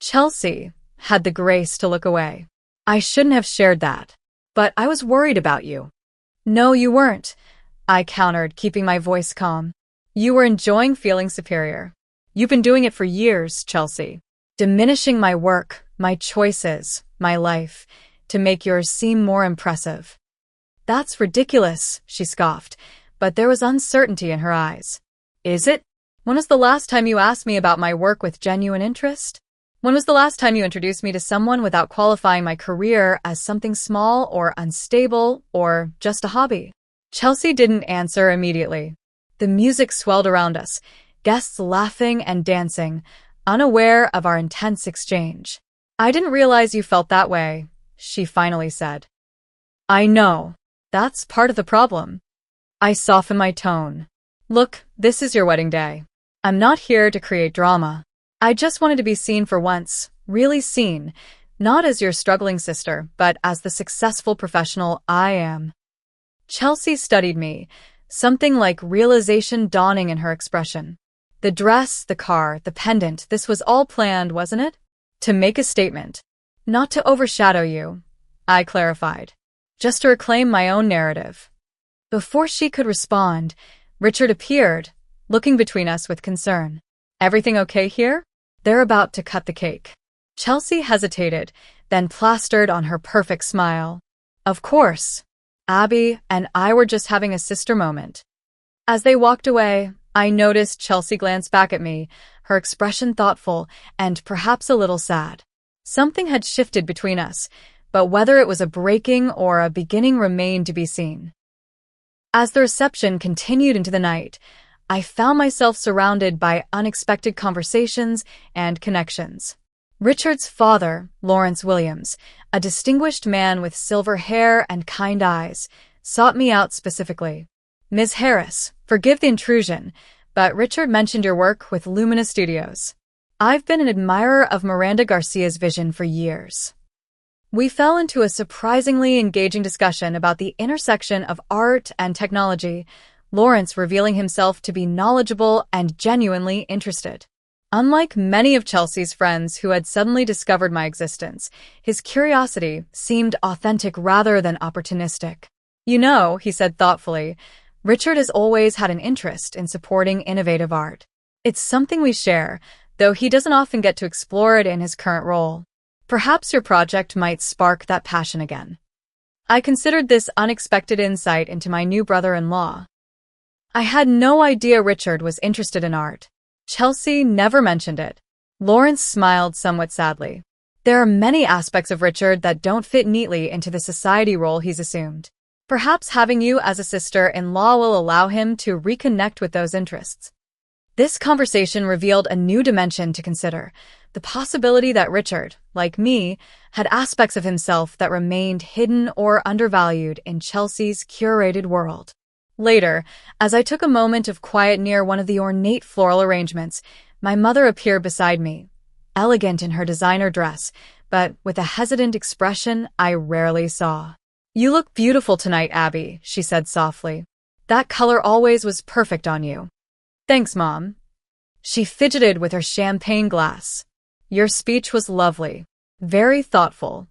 Speaker 1: Chelsea had the grace to look away. "I shouldn't have shared that. But I was worried about you." "No, you weren't," I countered, keeping my voice calm. "You were enjoying feeling superior. You've been doing it for years, Chelsea. Diminishing my work, my choices, my life, to make yours seem more impressive." "That's ridiculous," she scoffed, but there was uncertainty in her eyes. "Is it? When was the last time you asked me about my work with genuine interest? When was the last time you introduced me to someone without qualifying my career as something small or unstable or just a hobby?" Chelsea didn't answer immediately. The music swelled around us, guests laughing and dancing, unaware of our intense exchange. "I didn't realize you felt that way," she finally said. "I know. That's part of the problem." I softened my tone. "Look, this is your wedding day. I'm not here to create drama. I just wanted to be seen for once, really seen, not as your struggling sister, but as the successful professional I am." Chelsea studied me, something like realization dawning in her expression. "The dress, the car, the pendant, this was all planned, wasn't it? To make a statement. Not to overshadow you," I clarified. "Just to reclaim my own narrative." Before she could respond, Richard appeared, looking between us with concern. "Everything okay here?" "They're about to cut the cake." Chelsea hesitated, then plastered on her perfect smile. "Of course. Abby and I were just having a sister moment." As they walked away, I noticed Chelsea glance back at me, her expression thoughtful and perhaps a little sad. Something had shifted between us, but whether it was a breaking or a beginning remained to be seen. As the reception continued into the night, I found myself surrounded by unexpected conversations and connections. Richard's father, Lawrence Williams, a distinguished man with silver hair and kind eyes, sought me out specifically. "Ms. Harris, forgive the intrusion, but Richard mentioned your work with Lumina Studios. I've been an admirer of Miranda Garcia's vision for years." We fell into a surprisingly engaging discussion about the intersection of art and technology, Lawrence revealing himself to be knowledgeable and genuinely interested. Unlike many of Chelsea's friends who had suddenly discovered my existence, his curiosity seemed authentic rather than opportunistic. "You know," he said thoughtfully, "Richard has always had an interest in supporting innovative art. It's something we share, though he doesn't often get to explore it in his current role. Perhaps your project might spark that passion again." I considered this unexpected insight into my new brother-in-law. I had no idea Richard was interested in art. Chelsea never mentioned it. Lawrence smiled somewhat sadly. "There are many aspects of Richard that don't fit neatly into the society role he's assumed. Perhaps having you as a sister-in-law will allow him to reconnect with those interests." This conversation revealed a new dimension to consider, the possibility that Richard, like me, had aspects of himself that remained hidden or undervalued in Chelsea's curated world. Later, as I took a moment of quiet near one of the ornate floral arrangements, my mother appeared beside me, elegant in her designer dress, but with a hesitant expression I rarely saw. "You look beautiful tonight, Abby," she said softly. "That color always was perfect on you." "Thanks, Mom." She fidgeted with her champagne glass. "Your speech was lovely. Very thoughtful."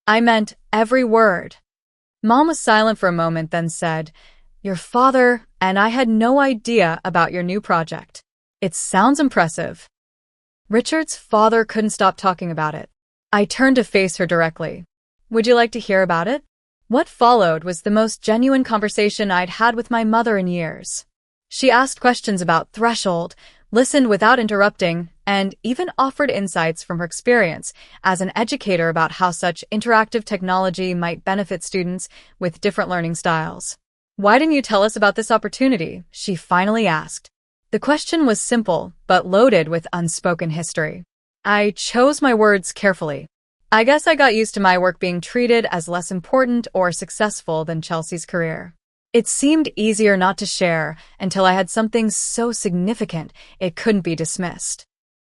Speaker 1: I meant every word. Mom was silent for a moment, then said, "Your father and I had no idea about your new project." It sounds impressive. Richard's father couldn't stop talking about it. I turned to face her directly. Would you like to hear about it? What followed was the most genuine conversation I'd had with my mother in years. She asked questions about threshold, listened without interrupting, and even offered insights from her experience as an educator about how such interactive technology might benefit students with different learning styles. Why didn't you tell us about this opportunity? She finally asked. The question was simple, but loaded with unspoken history. I chose my words carefully. I guess I got used to my work being treated as less important or successful than Chelsea's career. It seemed easier not to share until I had something so significant it couldn't be dismissed.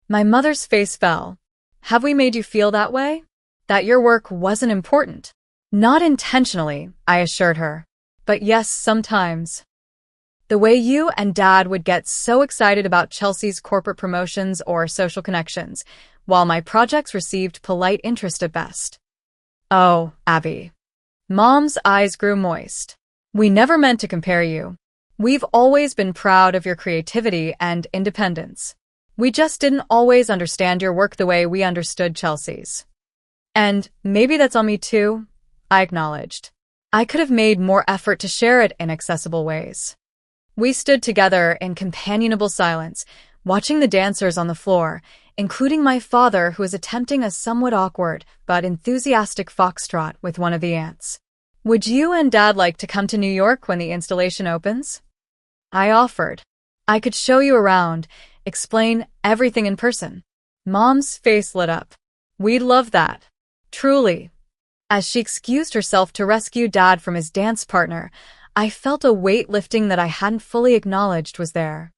Speaker 1: My mother's face fell. Have we made you feel that way? That your work wasn't important? Not intentionally, I assured her. But yes, sometimes. The way you and Dad would get so excited about Chelsea's corporate promotions or social connections, while my projects received polite interest at best. Oh, Abby. Mom's eyes grew moist. We never meant to compare you. We've always been proud of your creativity and independence. We just didn't always understand your work the way we understood Chelsea's. And maybe that's on me too, I acknowledged. I could have made more effort to share it in accessible ways. We stood together in companionable silence, watching the dancers on the floor, including my father, who was attempting a somewhat awkward but enthusiastic foxtrot with one of the aunts. Would you and Dad like to come to New York when the installation opens? I offered. I could show you around, explain everything in person. Mom's face lit up. We'd love that. Truly. As she excused herself to rescue Dad from his dance partner, I felt a weight lifting that I hadn't fully acknowledged was there.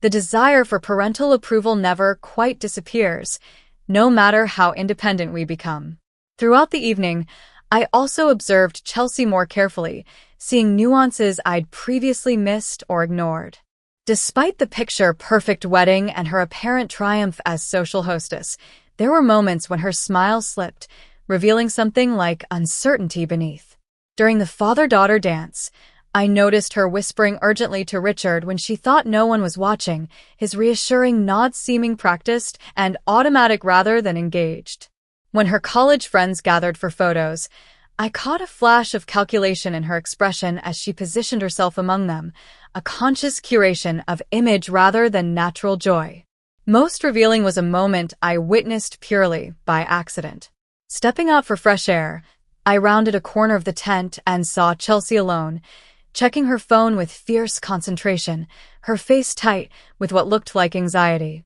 Speaker 1: The desire for parental approval never quite disappears, no matter how independent we become. Throughout the evening, I also observed Chelsea more carefully, seeing nuances I'd previously missed or ignored. Despite the picture-perfect wedding and her apparent triumph as social hostess, there were moments when her smile slipped, revealing something like uncertainty beneath. During the father-daughter dance, I noticed her whispering urgently to Richard when she thought no one was watching, his reassuring nod seeming practiced and automatic rather than engaged. When her college friends gathered for photos, I caught a flash of calculation in her expression as she positioned herself among them, a conscious curation of image rather than natural joy. Most revealing was a moment I witnessed purely by accident. Stepping out for fresh air, I rounded a corner of the tent and saw Chelsea alone, checking her phone with fierce concentration, her face tight with what looked like anxiety.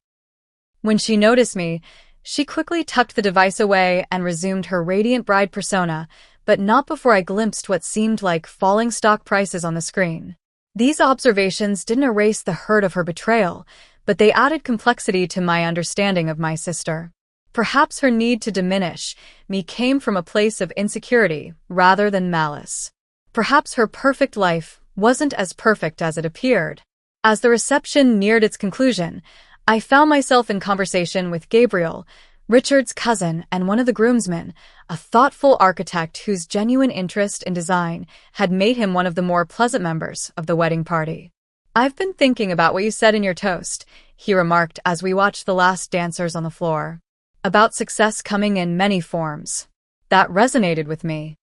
Speaker 1: When she noticed me, she quickly tucked the device away and resumed her radiant bride persona, but not before I glimpsed what seemed like falling stock prices on the screen. These observations didn't erase the hurt of her betrayal, but they added complexity to my understanding of my sister. Perhaps her need to diminish me came from a place of insecurity rather than malice. Perhaps her perfect life wasn't as perfect as it appeared. As the reception neared its conclusion, I found myself in conversation with Gabriel, Richard's cousin and one of the groomsmen, a thoughtful architect whose genuine interest in design had made him one of the more pleasant members of the wedding party. "I've been thinking about what you said in your toast," he remarked as we watched the last dancers on the floor. "About success coming in many forms. That resonated with me.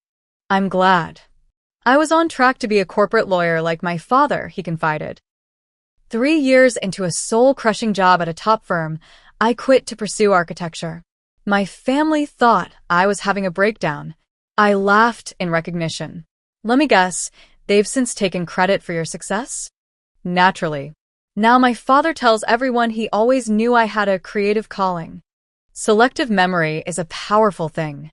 Speaker 1: I'm glad. I was on track to be a corporate lawyer like my father," he confided. 3 years into a soul-crushing job at a top firm, I quit to pursue architecture. My family thought I was having a breakdown. I laughed in recognition. "Let me guess, they've since taken credit for your success?" "Naturally. Now my father tells everyone he always knew I had a creative calling." Selective memory is a powerful thing.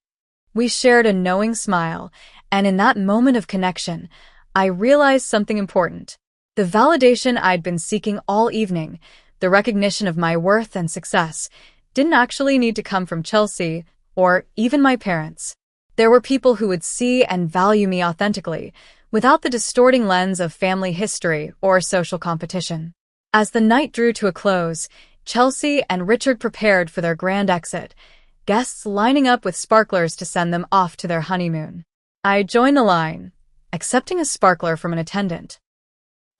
Speaker 1: We shared a knowing smile, and in that moment of connection, I realized something important. The validation I'd been seeking all evening, the recognition of my worth and success, didn't actually need to come from Chelsea or even my parents. There were people who would see and value me authentically, without the distorting lens of family history or social competition. As the night drew to a close, Chelsea and Richard prepared for their grand exit, guests lining up with sparklers to send them off to their honeymoon. I joined the line, accepting a sparkler from an attendant.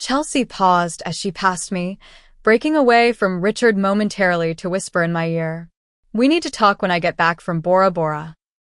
Speaker 1: Chelsea paused as she passed me, breaking away from Richard momentarily to whisper in my ear, "We need to talk when I get back from Bora Bora."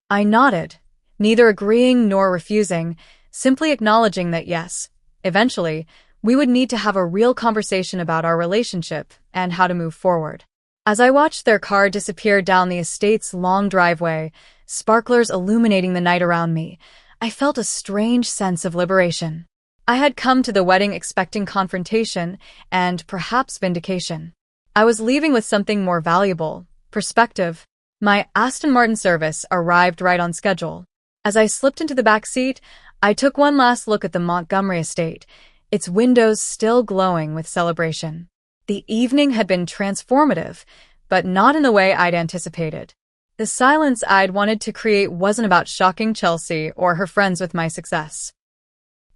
Speaker 1: I nodded, neither agreeing nor refusing, simply acknowledging that yes, eventually, we would need to have a real conversation about our relationship and how to move forward. As I watched their car disappear down the estate's long driveway, sparklers illuminating the night around me, I felt a strange sense of liberation. I had come to the wedding expecting confrontation and perhaps vindication. I was leaving with something more valuable: perspective. My Aston Martin service arrived right on schedule. As I slipped into the back seat, I took one last look at the Montgomery estate, its windows still glowing with celebration. The evening had been transformative, but not in the way I'd anticipated. The silence I'd wanted to create wasn't about shocking Chelsea or her friends with my success.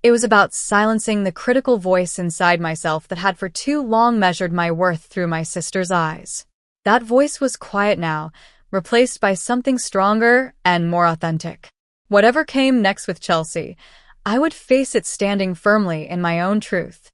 Speaker 1: It was about silencing the critical voice inside myself that had for too long measured my worth through my sister's eyes. That voice was quiet now, replaced by something stronger and more authentic. Whatever came next with Chelsea, I would face it standing firmly in my own truth.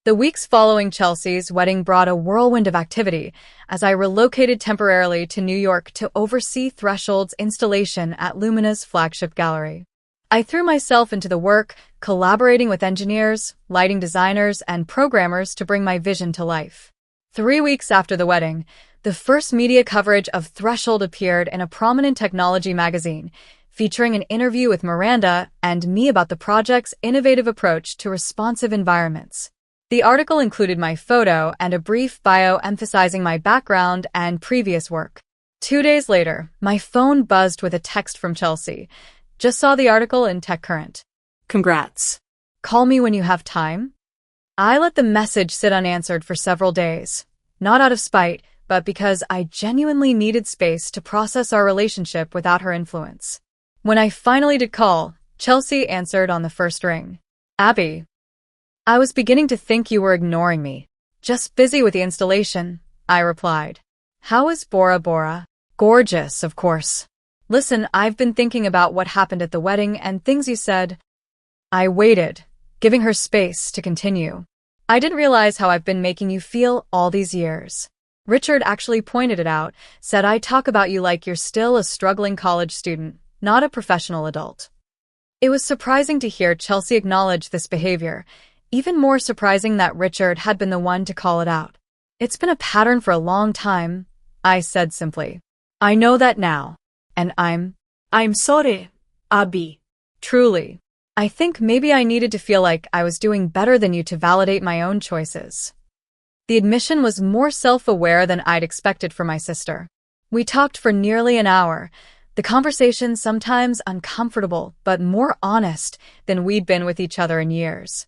Speaker 1: The weeks following Chelsea's wedding brought a whirlwind of activity as I relocated temporarily to New York to oversee Threshold's installation at Lumina's flagship gallery. I threw myself into the work, collaborating with engineers, lighting designers, and programmers to bring my vision to life. 3 weeks after the wedding, the first media coverage of Threshold appeared in a prominent technology magazine, featuring an interview with Miranda and me about the project's innovative approach to responsive environments. The article included my photo and a brief bio emphasizing my background and previous work. 2 days later, my phone buzzed with a text from Chelsea. "Just saw the article in TechCurrent. Congrats. Call me when you have time." I let the message sit unanswered for several days, not out of spite, but because I genuinely needed space to process our relationship without her influence. When I finally did call, Chelsea answered on the first ring. "Abby, I was beginning to think you were ignoring me." "Just busy with the installation," I replied. "How is Bora Bora?" "Gorgeous, of course. Listen, I've been thinking about what happened at the wedding and things you said." I waited, giving her space to continue. "I didn't realize how I've been making you feel all these years. Richard actually pointed it out, said I talk about you like you're still a struggling college student, not a professional adult." It was surprising to hear Chelsea acknowledge this behavior, even more surprising that Richard had been the one to call it out. "It's been a pattern for a long time," I said simply. "I know that now, and I'm sorry, Abby. Truly. I think maybe I needed to feel like I was doing better than you to validate my own choices." The admission was more self-aware than I'd expected for my sister. We talked for nearly an hour, the conversation sometimes uncomfortable but more honest than we'd been with each other in years.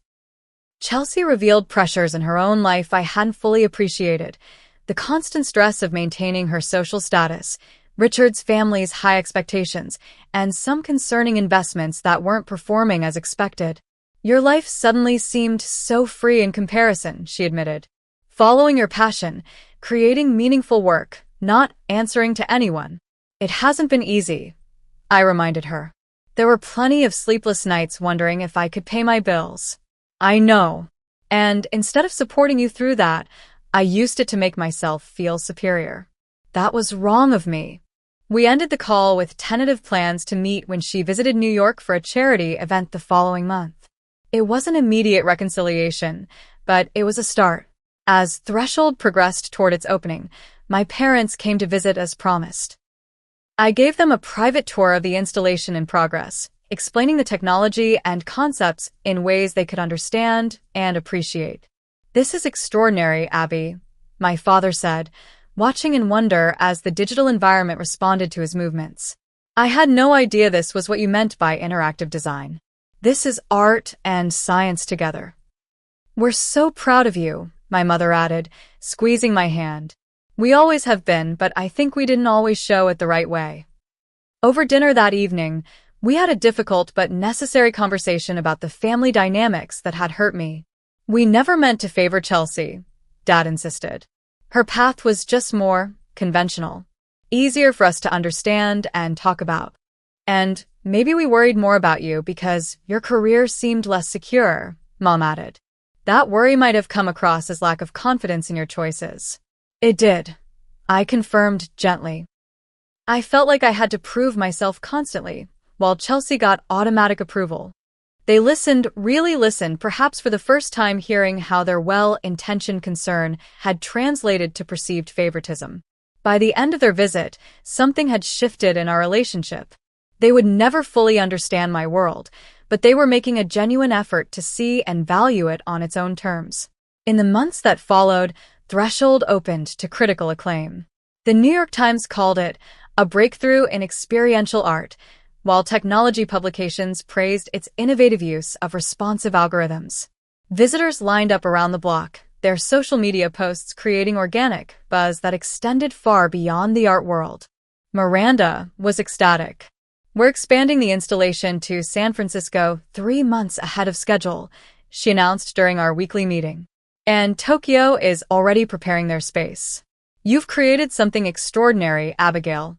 Speaker 1: Chelsea revealed pressures in her own life I hadn't fully appreciated: the constant stress of maintaining her social status, Richard's family's high expectations, and some concerning investments that weren't performing as expected. "Your life suddenly seemed so free in comparison," she admitted. "Following your passion, creating meaningful work, not answering to anyone." "It hasn't been easy," I reminded her. "There were plenty of sleepless nights wondering if I could pay my bills." "I know. And instead of supporting you through that, I used it to make myself feel superior. That was wrong of me." We ended the call with tentative plans to meet when she visited New York for a charity event the following month. It wasn't immediate reconciliation, but it was a start. As Threshold progressed toward its opening, my parents came to visit as promised. I gave them a private tour of the installation in progress, explaining the technology and concepts in ways they could understand and appreciate. "This is extraordinary, Abby," my father said, watching in wonder as the digital environment responded to his movements. "I had no idea this was what you meant by interactive design. This is art and science together." "We're so proud of you," my mother added, squeezing my hand. "We always have been, but I think we didn't always show it the right way." Over dinner that evening, we had a difficult but necessary conversation about the family dynamics that had hurt me. "We never meant to favor Chelsea," Dad insisted. "Her path was just more conventional, easier for us to understand and talk about. And maybe we worried more about you because your career seemed less secure," Mom added. That worry might have come across as lack of confidence in your choices. It did, I confirmed gently. I felt like I had to prove myself constantly, while Chelsea got automatic approval. They listened, really listened, perhaps for the first time hearing how their well-intentioned concern had translated to perceived favoritism. By the end of their visit, something had shifted in our relationship. They would never fully understand my world, but they were making a genuine effort to see and value it on its own terms. In the months that followed, Threshold opened to critical acclaim. The New York Times called it a breakthrough in experiential art, while technology publications praised its innovative use of responsive algorithms. Visitors lined up around the block, their social media posts creating organic buzz that extended far beyond the art world. Miranda was ecstatic. "We're expanding the installation to San Francisco 3 months ahead of schedule," she announced during our weekly meeting. "And Tokyo is already preparing their space. You've created something extraordinary, Abigail."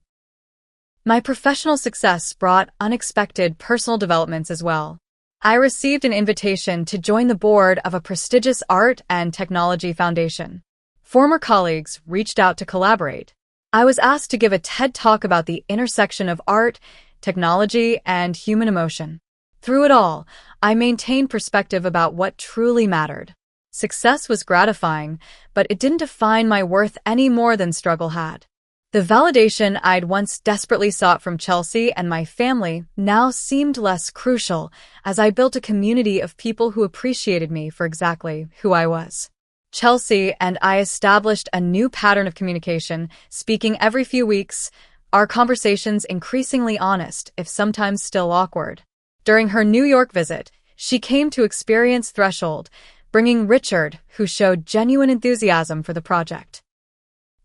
Speaker 1: My professional success brought unexpected personal developments as well. I received an invitation to join the board of a prestigious art and technology foundation. Former colleagues reached out to collaborate. I was asked to give a TED Talk about the intersection of art, technology, and human emotion. Through it all, I maintained perspective about what truly mattered. Success was gratifying, but it didn't define my worth any more than struggle had. The validation I'd once desperately sought from Chelsea and my family now seemed less crucial as I built a community of people who appreciated me for exactly who I was. Chelsea and I established a new pattern of communication, speaking every few weeks, our conversations increasingly honest, if sometimes still awkward. During her New York visit, she came to experience Threshold, bringing Richard, who showed genuine enthusiasm for the project.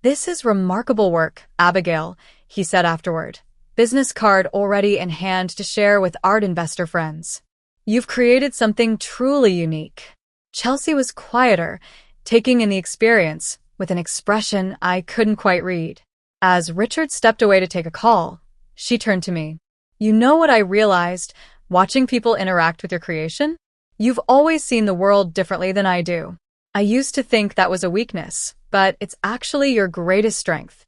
Speaker 1: "This is remarkable work, Abigail," he said afterward, business card already in hand to share with art investor friends. "You've created something truly unique." Chelsea was quieter, taking in the experience with an expression I couldn't quite read. As Richard stepped away to take a call, she turned to me. "You know what I realized, watching people interact with your creation? You've always seen the world differently than I do. I used to think that was a weakness, but it's actually your greatest strength."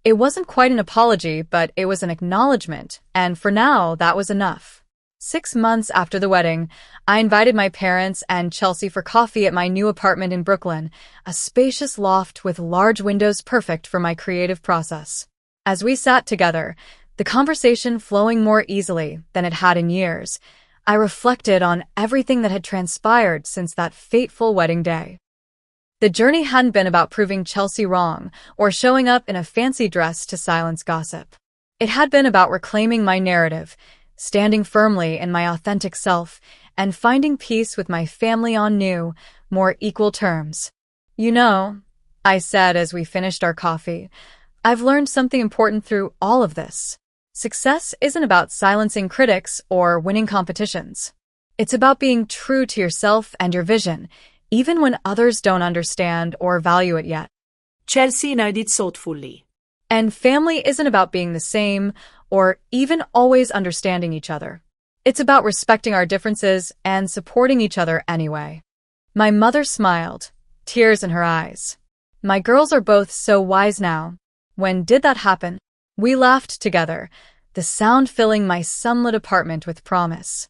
Speaker 1: It wasn't quite an apology, but it was an acknowledgement, and for now, that was enough. 6 months after the wedding, I invited my parents and Chelsea for coffee at my new apartment in Brooklyn, a spacious loft with large windows perfect for my creative process. As we sat together, the conversation flowing more easily than it had in years, I reflected on everything that had transpired since that fateful wedding day. The journey hadn't been about proving Chelsea wrong or showing up in a fancy dress to silence gossip. It had been about reclaiming my narrative, standing firmly in my authentic self, and finding peace with my family on new, more equal terms. "You know," I said as we finished our coffee, "I've learned something important through all of this. Success isn't about silencing critics or winning competitions. It's about being true to yourself and your vision, even when others don't understand or value it yet."
Speaker 2: Chelsea nodded thoughtfully.
Speaker 1: "And family isn't about being the same or even always understanding each other. It's about respecting our differences and supporting each other anyway." My mother smiled, tears in her eyes. "My girls are both so wise now. When did that happen?" We laughed together, the sound filling my sunlit apartment with promise.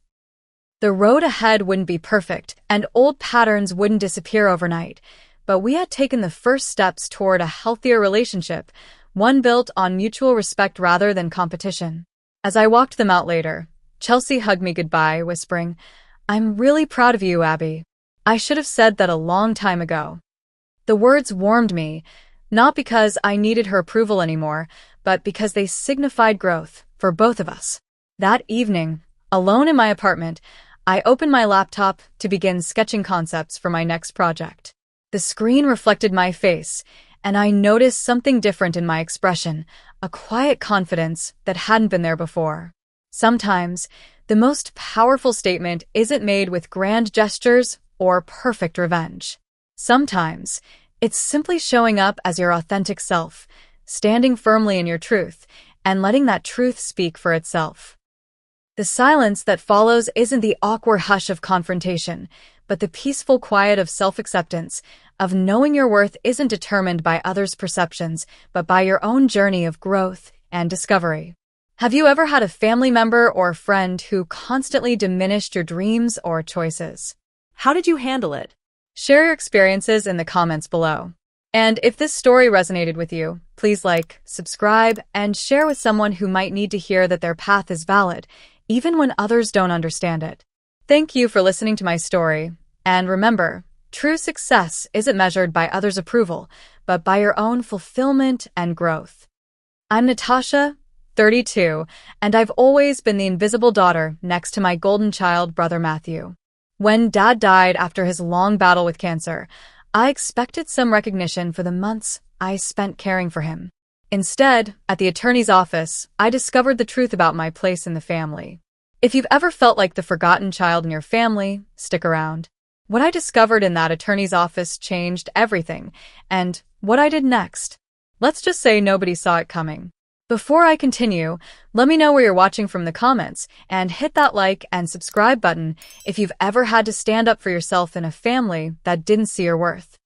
Speaker 1: The road ahead wouldn't be perfect, and old patterns wouldn't disappear overnight, but we had taken the first steps toward a healthier relationship, one built on mutual respect rather than competition. As I walked them out later, Chelsea hugged me goodbye, whispering, "I'm really proud of you, Abby. I should have said that a long time ago." The words warmed me, not because I needed her approval anymore, but because they signified growth for both of us. That evening, alone in my apartment, I opened my laptop to begin sketching concepts for my next project. The screen reflected my face, and I noticed something different in my expression, a quiet confidence that hadn't been there before. Sometimes, the most powerful statement isn't made with grand gestures or perfect revenge. Sometimes, it's simply showing up as your authentic self, standing firmly in your truth, and letting that truth speak for itself. The silence that follows isn't the awkward hush of confrontation, but the peaceful quiet of self-acceptance, of knowing your worth isn't determined by others' perceptions, but by your own journey of growth and discovery. Have you ever had a family member or friend who constantly diminished your dreams or choices?
Speaker 2: How did you handle it?
Speaker 1: Share your experiences in the comments below. And if this story resonated with you, please like, subscribe, and share with someone who might need to hear that their path is valid, even when others don't understand it. Thank you for listening to my story. And remember, true success isn't measured by others' approval, but by your own fulfillment and growth. I'm Natasha, 32, and I've always been the invisible daughter next to my golden child brother Matthew. When Dad died after his long battle with cancer, I expected some recognition for the months I spent caring for him. Instead, at the attorney's office, I discovered the truth about my place in the family. If you've ever felt like the forgotten child in your family, stick around. What I discovered in that attorney's office changed everything, and what I did next. Let's just say nobody saw it coming. Before I continue, let me know where you're watching from the comments, and hit that like and subscribe button if you've ever had to stand up for yourself in a family that didn't see your worth.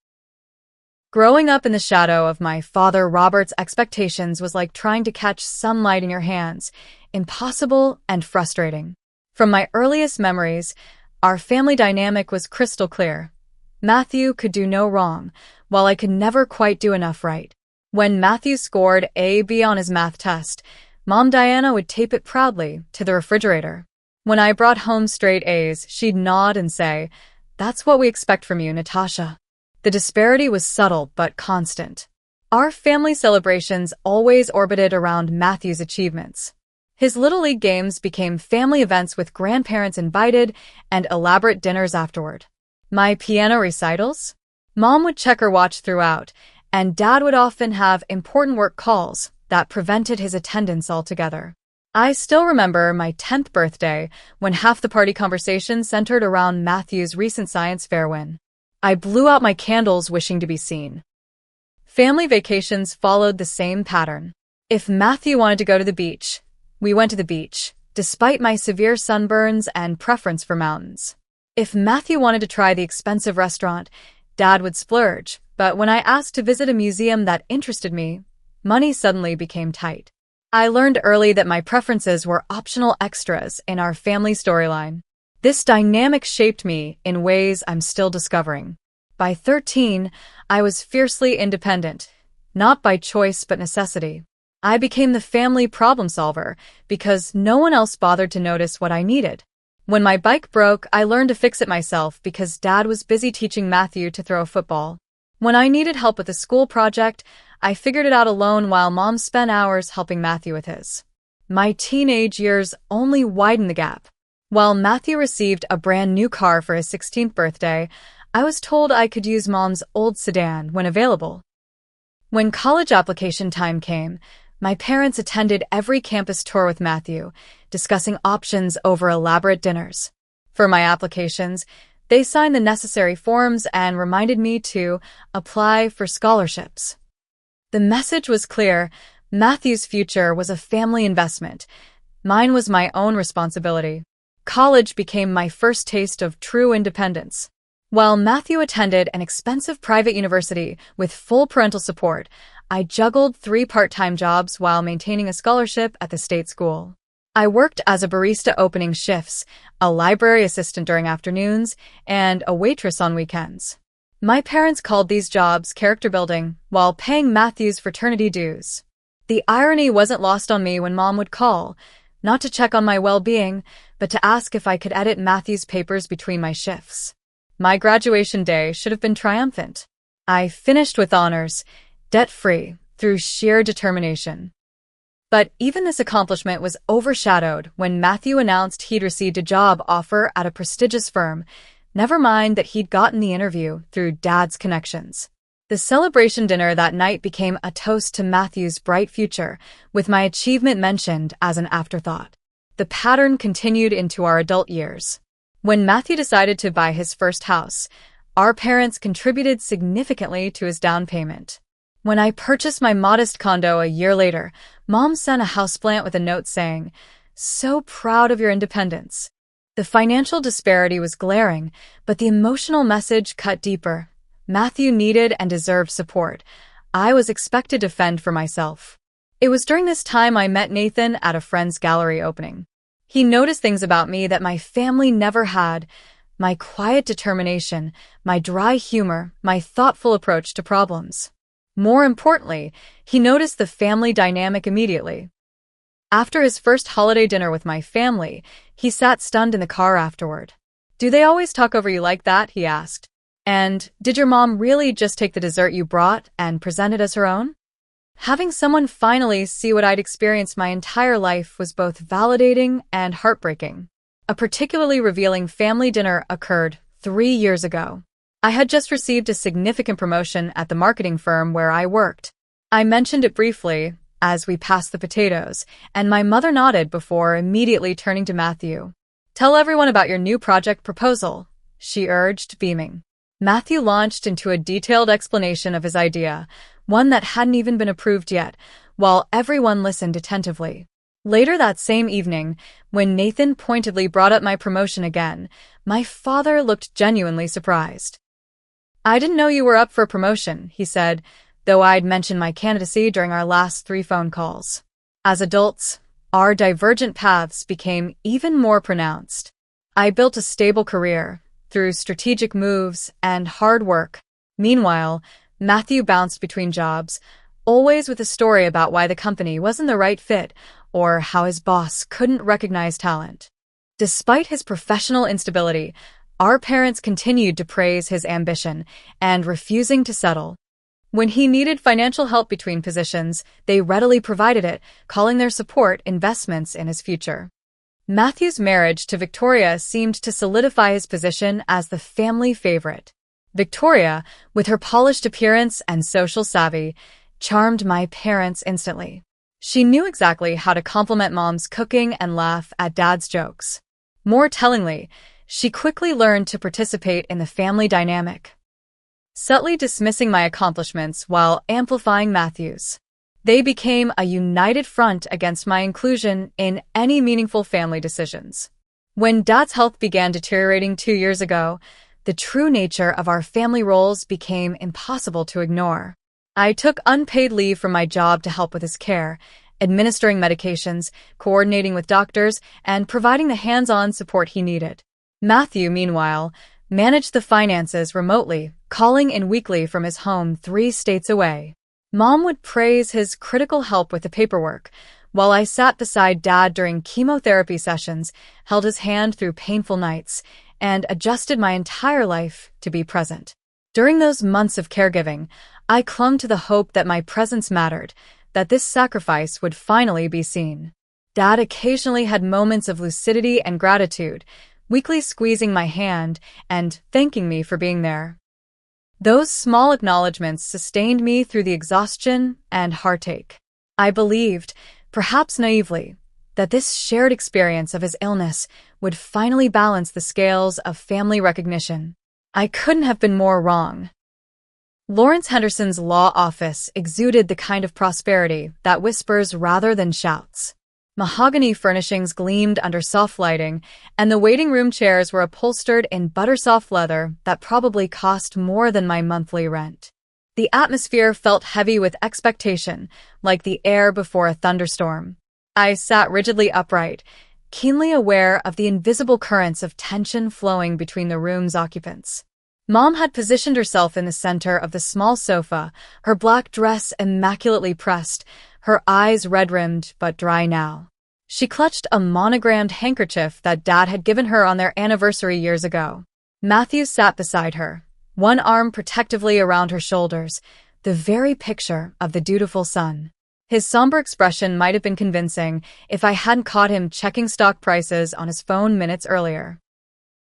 Speaker 1: Growing up in the shadow of my father Robert's expectations was like trying to catch sunlight in your hands, impossible and frustrating. From my earliest memories, our family dynamic was crystal clear. Matthew could do no wrong, while I could never quite do enough right. When Matthew scored A B on his math test, Mom Diana would tape it proudly to the refrigerator. When I brought home straight A's, she'd nod and say, "That's what we expect from you, Natasha." The disparity was subtle but constant. Our family celebrations always orbited around Matthew's achievements. His Little League games became family events with grandparents invited and elaborate dinners afterward. My piano recitals? Mom would check her watch throughout, and Dad would often have important work calls that prevented his attendance altogether. I still remember my 10th birthday when half the party conversation centered around Matthew's recent science fair win. I blew out my candles wishing to be seen. Family vacations followed the same pattern. If Matthew wanted to go to the beach, we went to the beach, despite my severe sunburns and preference for mountains. If Matthew wanted to try the expensive restaurant, Dad would splurge. But when I asked to visit a museum that interested me, money suddenly became tight. I learned early that my preferences were optional extras in our family storyline. This dynamic shaped me in ways I'm still discovering. By 13, I was fiercely independent, not by choice but necessity. I became the family problem solver because no one else bothered to notice what I needed. When my bike broke, I learned to fix it myself because Dad was busy teaching Matthew to throw a football. When I needed help with a school project, I figured it out alone while Mom spent hours helping Matthew with his. My teenage years only widened the gap. While Matthew received a brand new car for his 16th birthday, I was told I could use Mom's old sedan when available. When college application time came, my parents attended every campus tour with Matthew, discussing options over elaborate dinners. For my applications, they signed the necessary forms and reminded me to apply for scholarships. The message was clear. Matthew's future was a family investment. Mine was my own responsibility. College became my first taste of true independence. While Matthew attended an expensive private university with full parental support, I juggled 3 part-time jobs while maintaining a scholarship at the state school. I worked as a barista opening shifts, a library assistant during afternoons, and a waitress on weekends. My parents called these jobs character building while paying Matthew's fraternity dues. The irony wasn't lost on me when Mom would call, not to check on my well-being, but to ask if I could edit Matthew's papers between my shifts. My graduation day should have been triumphant. I finished with honors, debt-free, through sheer determination. But even this accomplishment was overshadowed when Matthew announced he'd received a job offer at a prestigious firm, never mind that he'd gotten the interview through Dad's connections. The celebration dinner that night became a toast to Matthew's bright future, with my achievement mentioned as an afterthought. The pattern continued into our adult years. When Matthew decided to buy his first house, our parents contributed significantly to his down payment. When I purchased my modest condo a year later, Mom sent a houseplant with a note saying, "So proud of your independence." The financial disparity was glaring, but the emotional message cut deeper. Matthew needed and deserved support. I was expected to fend for myself. It was during this time I met Nathan at a friend's gallery opening. He noticed things about me that my family never had: my quiet determination, my dry humor, my thoughtful approach to problems. More importantly, he noticed the family dynamic immediately. After his first holiday dinner with my family, he sat stunned in the car afterward. "Do they always talk over you like that?" he asked. "And did your mom really just take the dessert you brought and present it as her own?" Having someone finally see what I'd experienced my entire life was both validating and heartbreaking. A particularly revealing family dinner occurred 3 years ago. I had just received a significant promotion at the marketing firm where I worked. I mentioned it briefly as we passed the potatoes, and my mother nodded before immediately turning to Matthew. "Tell everyone about your new project proposal," she urged, beaming. Matthew launched into a detailed explanation of his idea, one that hadn't even been approved yet, while everyone listened attentively. Later that same evening, when Nathan pointedly brought up my promotion again, my father looked genuinely surprised. "I didn't know you were up for a promotion," he said, though I'd mentioned my candidacy during our last 3 phone calls. As adults, our divergent paths became even more pronounced. I built a stable career through strategic moves and hard work. Meanwhile, Matthew bounced between jobs, always with a story about why the company wasn't the right fit or how his boss couldn't recognize talent. Despite his professional instability, our parents continued to praise his ambition and refusing to settle. When he needed financial help between positions, they readily provided it, calling their support investments in his future. Matthew's marriage to Victoria seemed to solidify his position as the family favorite. Victoria, with her polished appearance and social savvy, charmed my parents instantly. She knew exactly how to compliment Mom's cooking and laugh at Dad's jokes. More tellingly, she quickly learned to participate in the family dynamic, subtly dismissing my accomplishments while amplifying Matthew's. They became a united front against my inclusion in any meaningful family decisions. When Dad's health began deteriorating 2 years ago, the true nature of our family roles became impossible to ignore. I took unpaid leave from my job to help with his care, administering medications, coordinating with doctors, and providing the hands-on support he needed. Matthew, meanwhile, managed the finances remotely, calling in weekly from his home 3 states away. Mom would praise his critical help with the paperwork, while I sat beside Dad during chemotherapy sessions, held his hand through painful nights, and adjusted my entire life to be present. During those months of caregiving, I clung to the hope that my presence mattered, that this sacrifice would finally be seen. Dad occasionally had moments of lucidity and gratitude, weakly squeezing my hand and thanking me for being there. Those small acknowledgments sustained me through the exhaustion and heartache. I believed, perhaps naively, that this shared experience of his illness would finally balance the scales of family recognition. I couldn't have been more wrong. Lawrence Henderson's law office exuded the kind of prosperity that whispers rather than shouts. Mahogany furnishings gleamed under soft lighting, and the waiting room chairs were upholstered in buttersoft leather that probably cost more than my monthly rent. The atmosphere felt heavy with expectation, like the air before a thunderstorm. I sat rigidly upright, keenly aware of the invisible currents of tension flowing between the room's occupants. Mom had positioned herself in the center of the small sofa, her black dress immaculately pressed, her eyes red-rimmed but dry now. She clutched a monogrammed handkerchief that Dad had given her on their anniversary years ago. Matthew sat beside her, one arm protectively around her shoulders, the very picture of the dutiful son. His somber expression might have been convincing if I hadn't caught him checking stock prices on his phone minutes earlier.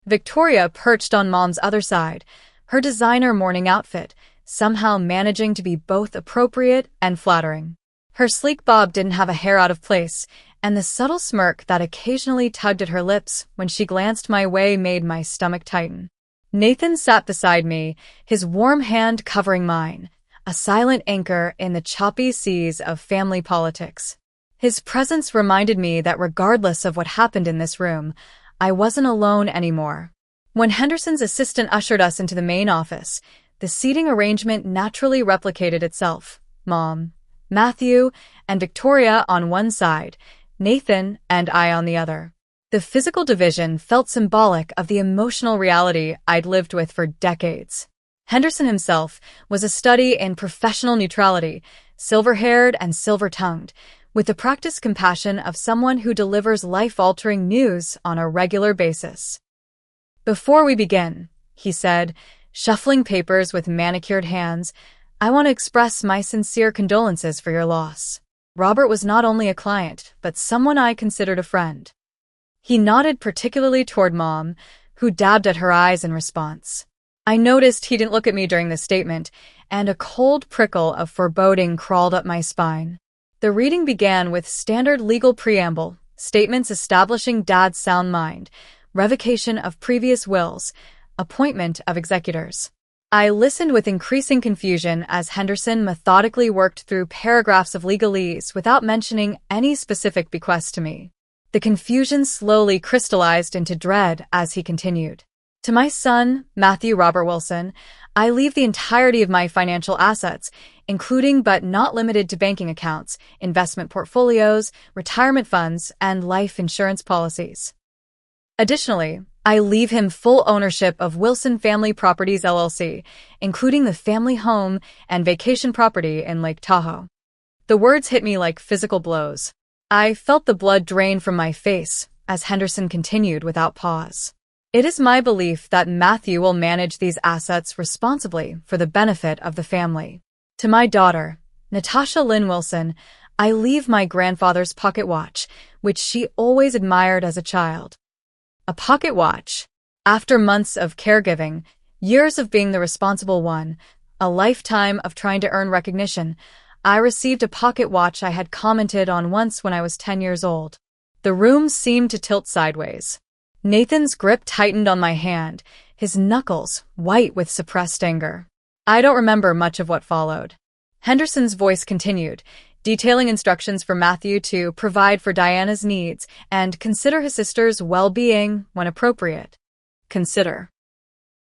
Speaker 1: Victoria perched on Mom's other side, her designer morning outfit, somehow managing to be both appropriate and flattering. Her sleek bob didn't have a hair out of place, and the subtle smirk that occasionally tugged at her lips when she glanced my way made my stomach tighten. Nathan sat beside me, his warm hand covering mine, a silent anchor in the choppy seas of family politics. His presence reminded me that regardless of what happened in this room, I wasn't alone anymore. When Henderson's assistant ushered us into the main office, the seating arrangement naturally replicated itself. Mom, Matthew, and Victoria on one side, Nathan and I on the other. The physical division felt symbolic of the emotional reality I'd lived with for decades. Henderson himself was a study in professional neutrality, silver-haired and silver-tongued, with the practiced compassion of someone who delivers life-altering news on a regular basis. "Before we begin," he said, shuffling papers with manicured hands, "I want to express my sincere condolences for your loss. Robert was not only a client, but someone I considered a friend." He nodded particularly toward Mom, who dabbed at her eyes in response. I noticed he didn't look at me during the statement, and a cold prickle of foreboding crawled up my spine. The reading began with standard legal preamble, statements establishing Dad's sound mind, revocation of previous wills, appointment of executors. I listened with increasing confusion as Henderson methodically worked through paragraphs of legalese without mentioning any specific bequest to me. The confusion slowly crystallized into dread as he continued. "To my son, Matthew Robert Wilson, I leave the entirety of my financial assets, including but not limited to banking accounts, investment portfolios, retirement funds, and life insurance policies. Additionally, I leave him full ownership of Wilson Family Properties LLC, including the family home and vacation property in Lake Tahoe." The words hit me like physical blows. I felt the blood drain from my face as Henderson continued without pause. "It is my belief that Matthew will manage these assets responsibly for the benefit of the family. To my daughter, Natasha Lynn Wilson, I leave my grandfather's pocket watch, which she always admired as a child." A pocket watch. After months of caregiving, years of being the responsible one, a lifetime of trying to earn recognition, I received a pocket watch I had commented on once when I was 10 years old. The room seemed to tilt sideways. Nathan's grip tightened on my hand, his knuckles white with suppressed anger. I don't remember much of what followed. Henderson's voice continued, detailing instructions for Matthew to provide for Diana's needs and consider his sister's well-being when appropriate. Consider.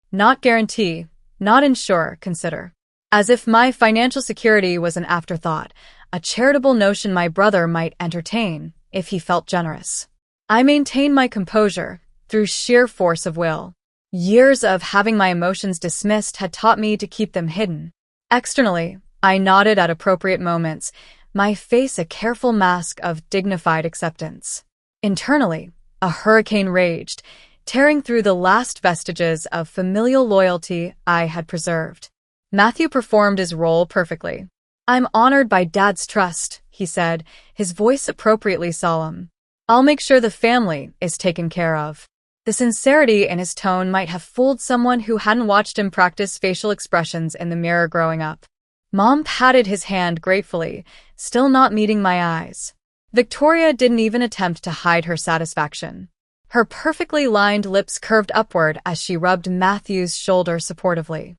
Speaker 1: Not guarantee, not ensure, consider. As if my financial security was an afterthought, a charitable notion my brother might entertain if he felt generous. I maintained my composure through sheer force of will. Years of having my emotions dismissed had taught me to keep them hidden. Externally, I nodded at appropriate moments, my face a careful mask of dignified acceptance. Internally, a hurricane raged, tearing through the last vestiges of familial loyalty I had preserved. Matthew performed his role perfectly. "I'm honored by Dad's trust," he said, his voice appropriately solemn. "I'll make sure the family is taken care of." The sincerity in his tone might have fooled someone who hadn't watched him practice facial expressions in the mirror growing up. Mom patted his hand gratefully, still not meeting my eyes. Victoria didn't even attempt to hide her satisfaction. Her perfectly lined lips curved upward as she rubbed Matthew's shoulder supportively.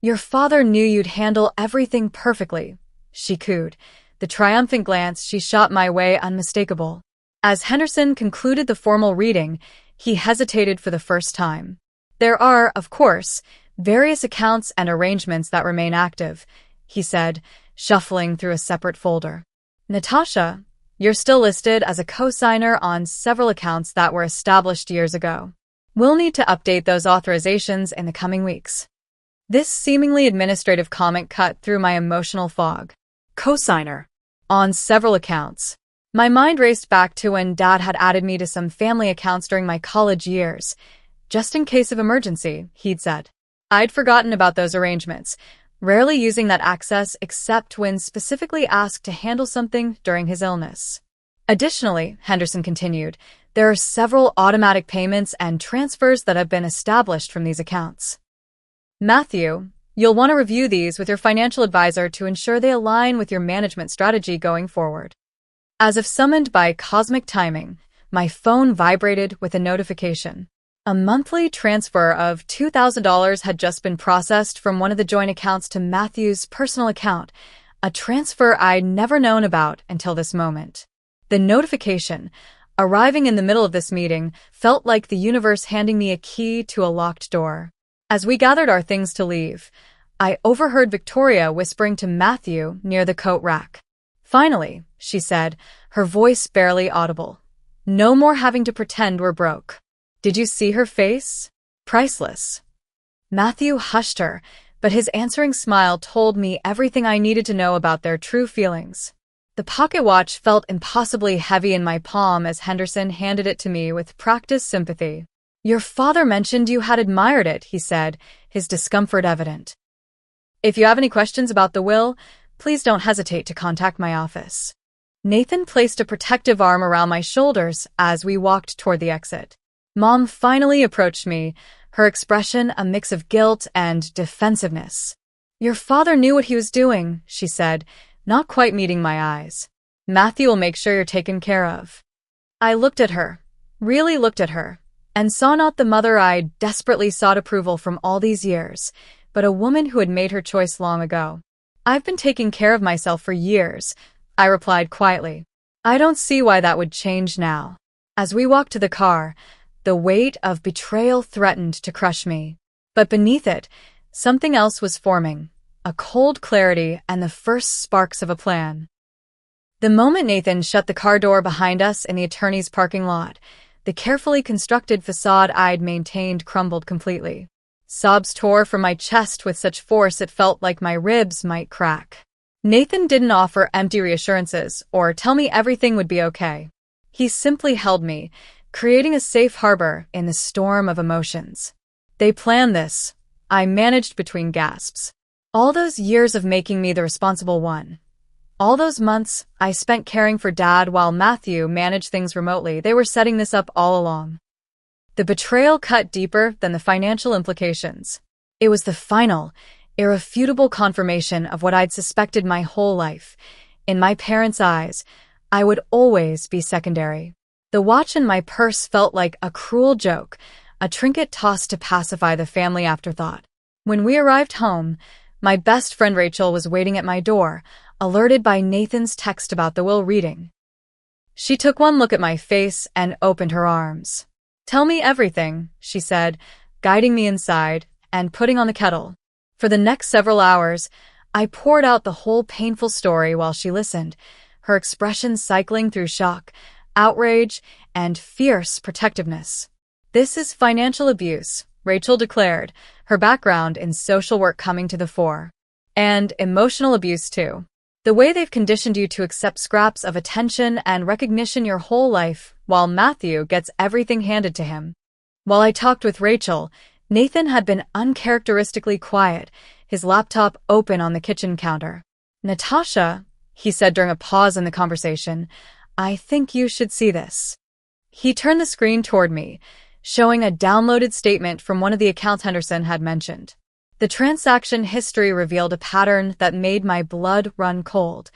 Speaker 1: "Your father knew you'd handle everything perfectly," she cooed, the triumphant glance she shot my way unmistakable. As Henderson concluded the formal reading, he hesitated for the first time. "There are, of course, various accounts and arrangements that remain active," he said, shuffling through a separate folder. "Natasha, you're still listed as a co-signer on several accounts that were established years ago. We'll need to update those authorizations in the coming weeks." This seemingly administrative comment cut through my emotional fog. Co-signer. On several accounts. My mind raced back to when Dad had added me to some family accounts during my college years. "Just in case of emergency," he'd said. I'd forgotten about those arrangements, rarely using that access except when specifically asked to handle something during his illness. Additionally, Henderson continued, there are several automatic payments and transfers that have been established from these accounts. "Matthew, you'll want to review these with your financial advisor to ensure they align with your management strategy going forward." As if summoned by cosmic timing, my phone vibrated with a notification. A monthly transfer of $2,000 had just been processed from one of the joint accounts to Matthew's personal account, a transfer I'd never known about until this moment. The notification, Arriving in the middle of this meeting felt like the universe handing me a key to a locked door. As we gathered our things to leave, I overheard Victoria whispering to Matthew near the coat rack. "Finally," she said, her voice barely audible. "No more having to pretend we're broke." Did you see her face? Priceless. Matthew hushed her, but his answering smile told me everything I needed to know about their true feelings. The pocket watch felt impossibly heavy in my palm as Henderson handed it to me with practiced sympathy. "Your father mentioned you had admired it," he said, his discomfort evident. "If you have any questions about the will, please don't hesitate to contact my office." Nathan placed a protective arm around my shoulders as we walked toward the exit. Mom finally approached me, her expression a mix of guilt and defensiveness. "Your father knew what he was doing," she said, not quite meeting my eyes. "Matthew will make sure you're taken care of." I looked at her, really looked at her, and saw not the mother I desperately sought approval from all these years, but a woman who had made her choice long ago. "I've been taking care of myself for years," I replied quietly. "I don't see why that would change now." As we walked to the car, the weight of betrayal threatened to crush me. But beneath it, something else was forming, a cold clarity and the first sparks of a plan. The moment Nathan shut the car door behind us in the attorney's parking lot, the carefully constructed facade I'd maintained crumbled completely. Sobs tore from my chest with such force it felt like my ribs might crack. Nathan didn't offer empty reassurances or tell me everything would be okay. He simply held me, creating a safe harbor in the storm of emotions. "They planned this," I managed between gasps. "All those years of making me the responsible one. All those months I spent caring for Dad while Matthew managed things remotely, they were setting this up all along." The betrayal cut deeper than the financial implications. It was the final, irrefutable confirmation of what I'd suspected my whole life. In my parents' eyes, I would always be secondary. The watch in my purse felt like a cruel joke, a trinket tossed to pacify the family afterthought. When we arrived home, my best friend Rachel was waiting at my door, alerted by Nathan's text about the will reading. She took one look at my face and opened her arms. "Tell me everything," she said, guiding me inside and putting on the kettle. For the next several hours, I poured out the whole painful story while she listened, her expression cycling through shock, outrage, and fierce protectiveness. "This is financial abuse," Rachel declared, her background in social work coming to the fore. "And emotional abuse, too. The way they've conditioned you to accept scraps of attention and recognition your whole life, while Matthew gets everything handed to him." While I talked with Rachel, Nathan had been uncharacteristically quiet, his laptop open on the kitchen counter. "Natasha," he said during a pause in the conversation, "I think you should see this." He turned the screen toward me, showing a downloaded statement from one of the accounts Henderson had mentioned. The transaction history revealed a pattern that made my blood run cold.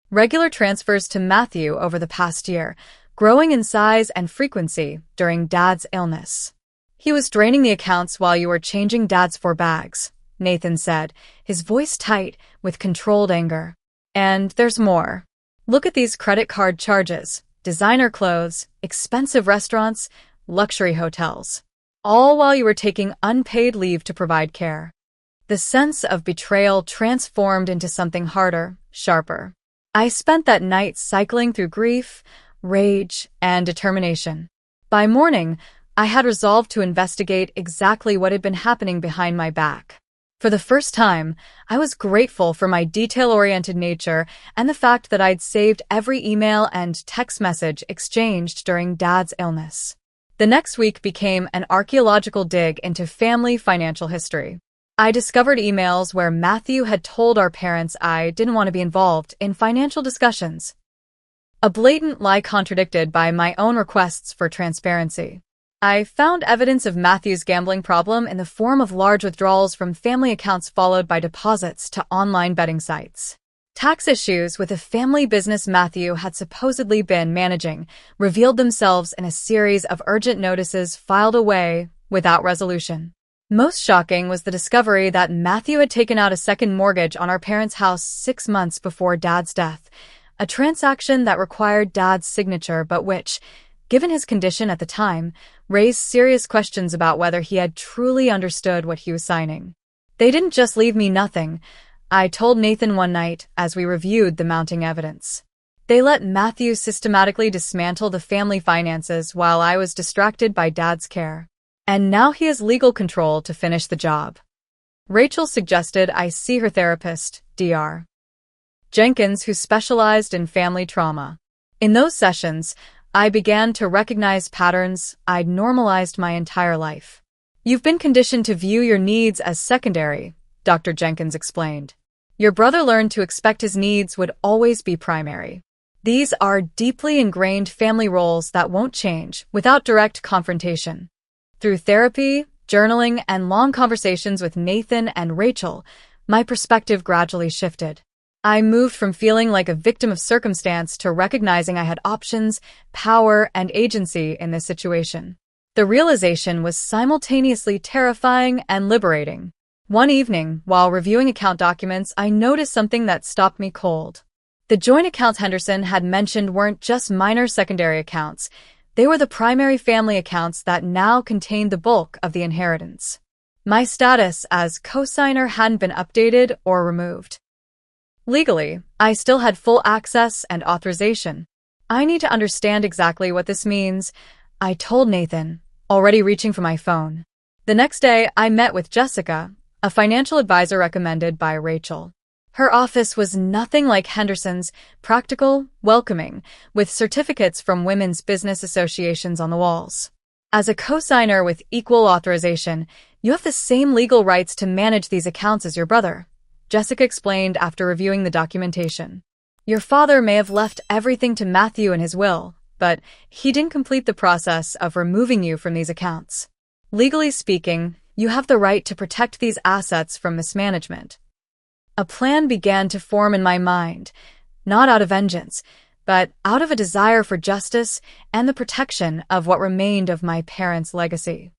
Speaker 1: Regular transfers to Matthew over the past year, growing in size and frequency during Dad's illness. "He was draining the accounts while you were changing Dad's 4 bags, Nathan said, his voice tight with controlled anger. "And there's more. Look at these credit card charges, designer clothes, expensive restaurants, luxury hotels. All while you were taking unpaid leave to provide care." The sense of betrayal transformed into something harder, sharper. I spent that night cycling through grief, rage, and determination. By morning, I had resolved to investigate exactly what had been happening behind my back. For the first time, I was grateful for my detail-oriented nature and the fact that I'd saved every email and text message exchanged during Dad's illness. The next week became an archaeological dig into family financial history. I discovered emails where Matthew had told our parents I didn't want to be involved in financial discussions. A blatant lie contradicted by my own requests for transparency. I found evidence of Matthew's gambling problem in the form of large withdrawals from family accounts followed by deposits to online betting sites. Tax issues with a family business Matthew had supposedly been managing revealed themselves in a series of urgent notices filed away without resolution. Most shocking was the discovery that Matthew had taken out a second mortgage on our parents' house 6 months before Dad's death, a transaction that required Dad's signature but which, given his condition at the time, raised serious questions about whether he had truly understood what he was signing. They didn't just leave me nothing, I told Nathan one night as we reviewed the mounting evidence. They let Matthew systematically dismantle the family finances while I was distracted by Dad's care. And now he has legal control to finish the job. Rachel suggested I see her therapist, Dr. Jenkins, who specialized in family trauma. In those sessions, I began to recognize patterns I'd normalized my entire life. You've been conditioned to view your needs as secondary, Dr. Jenkins explained. Your brother learned to expect his needs would always be primary. These are deeply ingrained family roles that won't change without direct confrontation. Through therapy, journaling, and long conversations with Nathan and Rachel, my perspective gradually shifted. I moved from feeling like a victim of circumstance to recognizing I had options, power, and agency in this situation. The realization was simultaneously terrifying and liberating. One evening, while reviewing account documents, I noticed something that stopped me cold. The joint accounts Henderson had mentioned weren't just minor secondary accounts. They were the primary family accounts that now contained the bulk of the inheritance. My status as co-signer hadn't been updated or removed. Legally, I still had full access and authorization. I need to understand exactly what this means, I told Nathan, already reaching for my phone. The next day, I met with Jessica, a financial advisor recommended by Rachel. Her office was nothing like Henderson's, practical, welcoming, with certificates from women's business associations on the walls. As a co-signer with equal authorization, you have the same legal rights to manage these accounts as your brother, Jessica explained after reviewing the documentation. Your father may have left everything to Matthew in his will, but he didn't complete the process of removing you from these accounts. Legally speaking, you have the right to protect these assets from mismanagement. A plan began to form in my mind, not out of vengeance, but out of a desire for justice and the protection of what remained of my parents' legacy.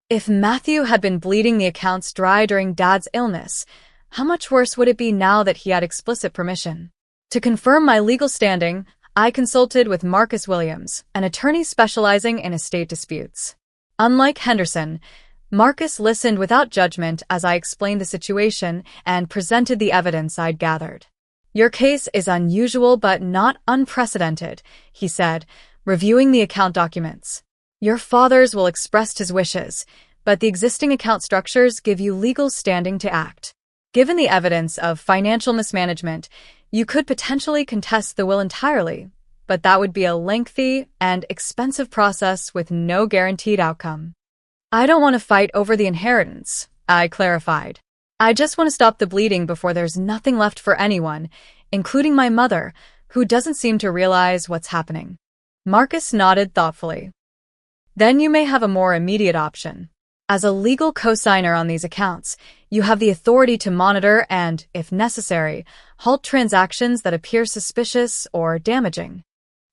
Speaker 1: If Matthew had been bleeding the accounts dry during Dad's illness, how much worse would it be now that he had explicit permission? To confirm my legal standing, I consulted with Marcus Williams, an attorney specializing in estate disputes. Unlike Henderson, Marcus listened without judgment as I explained the situation and presented the evidence I'd gathered. Your case is unusual but not unprecedented, he said, reviewing the account documents. Your father's will express his wishes, but the existing account structures give you legal standing to act. Given the evidence of financial mismanagement, you could potentially contest the will entirely, but that would be a lengthy and expensive process with no guaranteed outcome. I don't want to fight over the inheritance, I clarified. I just want to stop the bleeding before there's nothing left for anyone, including my mother, who doesn't seem to realize what's happening. Marcus nodded thoughtfully. Then you may have a more immediate option. As a legal co-signer on these accounts, you have the authority to monitor and, if necessary, halt transactions that appear suspicious or damaging.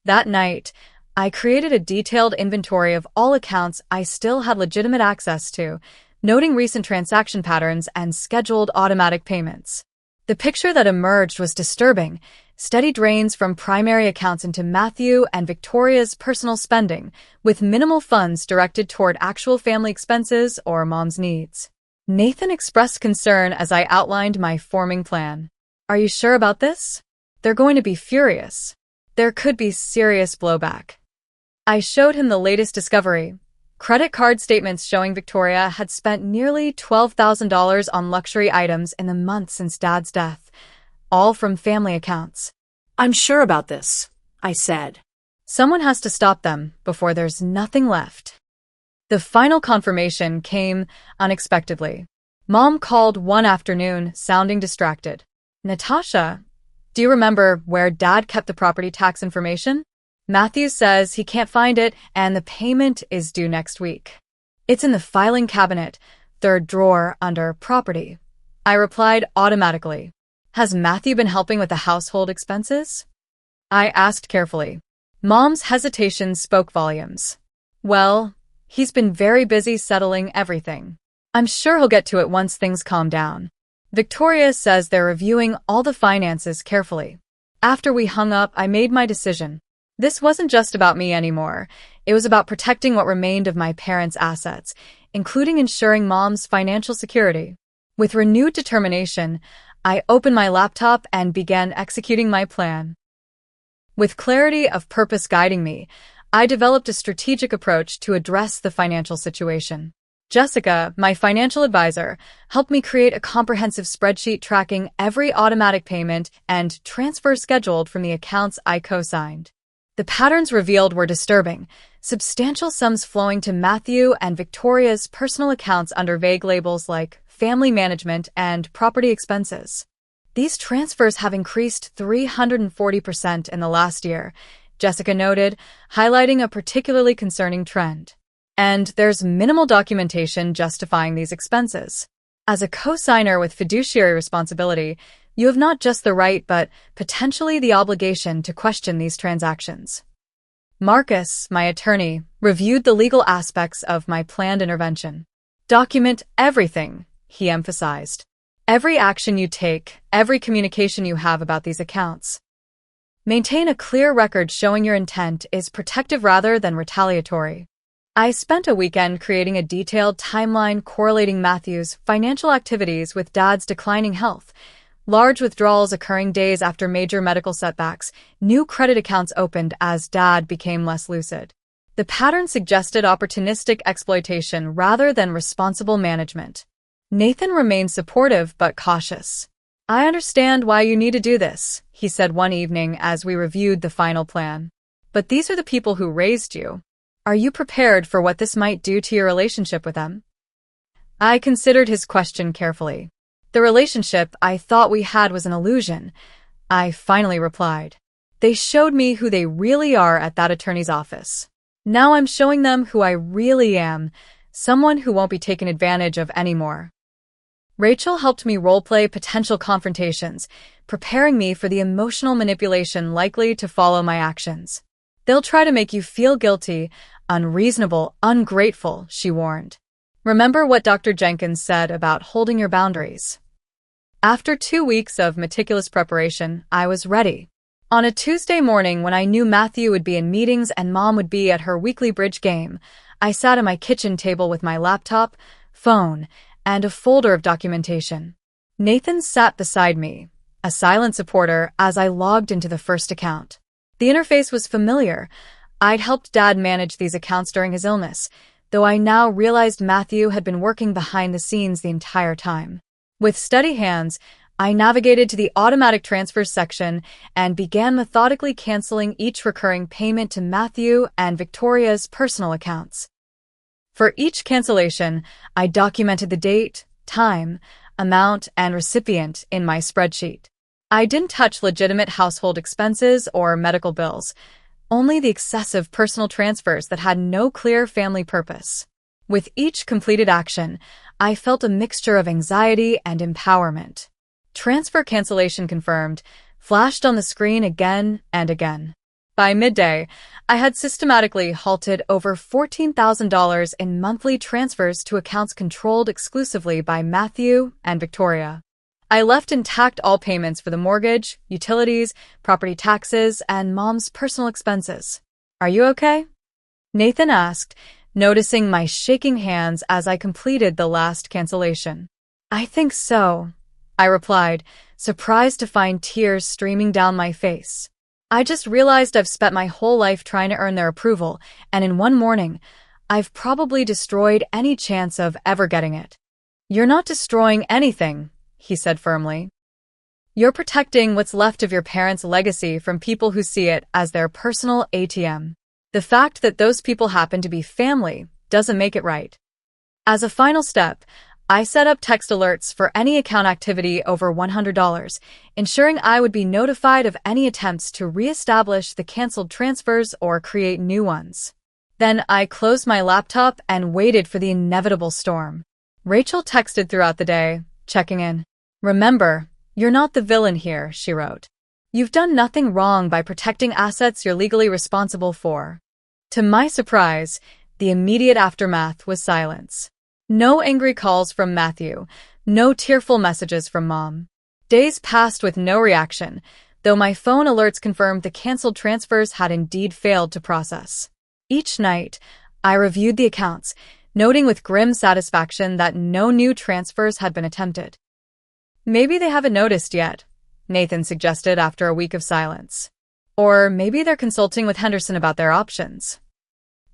Speaker 1: That night, I created a detailed inventory of all accounts I still had legitimate access to, noting recent transaction patterns and scheduled automatic payments. The picture that emerged was disturbing: steady drains from primary accounts into Matthew and Victoria's personal spending, with minimal funds directed toward actual family expenses or Mom's needs. Nathan expressed concern as I outlined my forming plan. Are you sure about this? They're going to be furious. There could be serious blowback. I showed him the latest discovery: credit card statements showing Victoria had spent nearly $12,000 on luxury items in the month since Dad's death, all from family accounts.
Speaker 2: I'm sure about this, I said.
Speaker 1: Someone has to stop them before there's nothing left. The final confirmation came unexpectedly. Mom called one afternoon, sounding distracted. Natasha, do you remember where Dad kept the property tax information? Matthew says he can't find it and the payment is due next week. It's in the filing cabinet, third drawer under property. I replied automatically. Has Matthew been helping with the household expenses? I asked carefully. Mom's hesitation spoke volumes. Well, he's been very busy settling everything. I'm sure he'll get to it once things calm down. Victoria says they're reviewing all the finances carefully. After we hung up, I made my decision. This wasn't just about me anymore. It was about protecting what remained of my parents' assets, including ensuring Mom's financial security. With renewed determination, I opened my laptop and began executing my plan. With clarity of purpose guiding me, I developed a strategic approach to address the financial situation. Jessica, my financial advisor, helped me create a comprehensive spreadsheet tracking every automatic payment and transfer scheduled from the accounts I co-signed. The patterns revealed were disturbing, substantial sums flowing to Matthew and Victoria's personal accounts under vague labels like family management and property expenses. These transfers have increased 340% in the last year, Jessica noted, highlighting a particularly concerning trend. And there's minimal documentation justifying these expenses. As a co-signer with fiduciary responsibility, you have not just the right but potentially the obligation to question these transactions. Marcus, my attorney, reviewed the legal aspects of my planned intervention. Document everything, he emphasized. Every action you take, every communication you have about these accounts. Maintain a clear record showing your intent is protective rather than retaliatory. I spent a weekend creating a detailed timeline correlating Matthew's financial activities with Dad's declining health. Large withdrawals occurring days after major medical setbacks, new credit accounts opened as Dad became less lucid. The pattern suggested opportunistic exploitation rather than responsible management. Nathan remained supportive but cautious. I understand why you need to do this, he said one evening as we reviewed the final plan. But these are the people who raised you. Are you prepared for what this might do to your relationship with them? I considered his question carefully. The relationship I thought we had was an illusion, I finally replied. They showed me who they really are at that attorney's office. Now I'm showing them who I really am, someone who won't be taken advantage of anymore. Rachel helped me role-play potential confrontations, preparing me for the emotional manipulation likely to follow my actions. They'll try to make you feel guilty, unreasonable, ungrateful, she warned. Remember what Dr. Jenkins said about holding your boundaries. After 2 weeks of meticulous preparation, I was ready. On a Tuesday morning when I knew Matthew would be in meetings and Mom would be at her weekly bridge game, I sat at my kitchen table with my laptop, phone, and a folder of documentation. Nathan sat beside me, a silent supporter as I logged into the first account. The interface was familiar. I'd helped Dad manage these accounts during his illness, though I now realized Matthew had been working behind the scenes the entire time. With steady hands, I navigated to the automatic transfers section and began methodically canceling each recurring payment to Matthew and Victoria's personal accounts. For each cancellation, I documented the date, time, amount, and recipient in my spreadsheet. I didn't touch legitimate household expenses or medical bills, only the excessive personal transfers that had no clear family purpose. With each completed action, I felt a mixture of anxiety and empowerment. Transfer cancellation confirmed flashed on the screen again and again. By midday, I had systematically halted over $14,000 in monthly transfers to accounts controlled exclusively by Matthew and Victoria. I left intact all payments for the mortgage, utilities, property taxes, and Mom's personal expenses. Are you okay? Nathan asked, noticing my shaking hands as I completed the last cancellation. I think so, I replied, surprised to find tears streaming down my face. I just realized I've spent my whole life trying to earn their approval, and in one morning, I've probably destroyed any chance of ever getting it. You're not destroying anything, he said firmly. You're protecting what's left of your parents' legacy from people who see it as their personal ATM. The fact that those people happen to be family doesn't make it right. As a final step, I set up text alerts for any account activity over $100, ensuring I would be notified of any attempts to reestablish the canceled transfers or create new ones. Then I closed my laptop and waited for the inevitable storm. Rachel texted throughout the day, checking in. Remember, you're not the villain here, she wrote. You've done nothing wrong by protecting assets you're legally responsible for. To my surprise, the immediate aftermath was silence. No angry calls from Matthew, no tearful messages from Mom. Days passed with no reaction, though my phone alerts confirmed the canceled transfers had indeed failed to process. Each night, I reviewed the accounts, noting with grim satisfaction that no new transfers had been attempted. Maybe they haven't noticed yet, Nathan suggested after a week of silence. Or maybe they're consulting with Henderson about their options.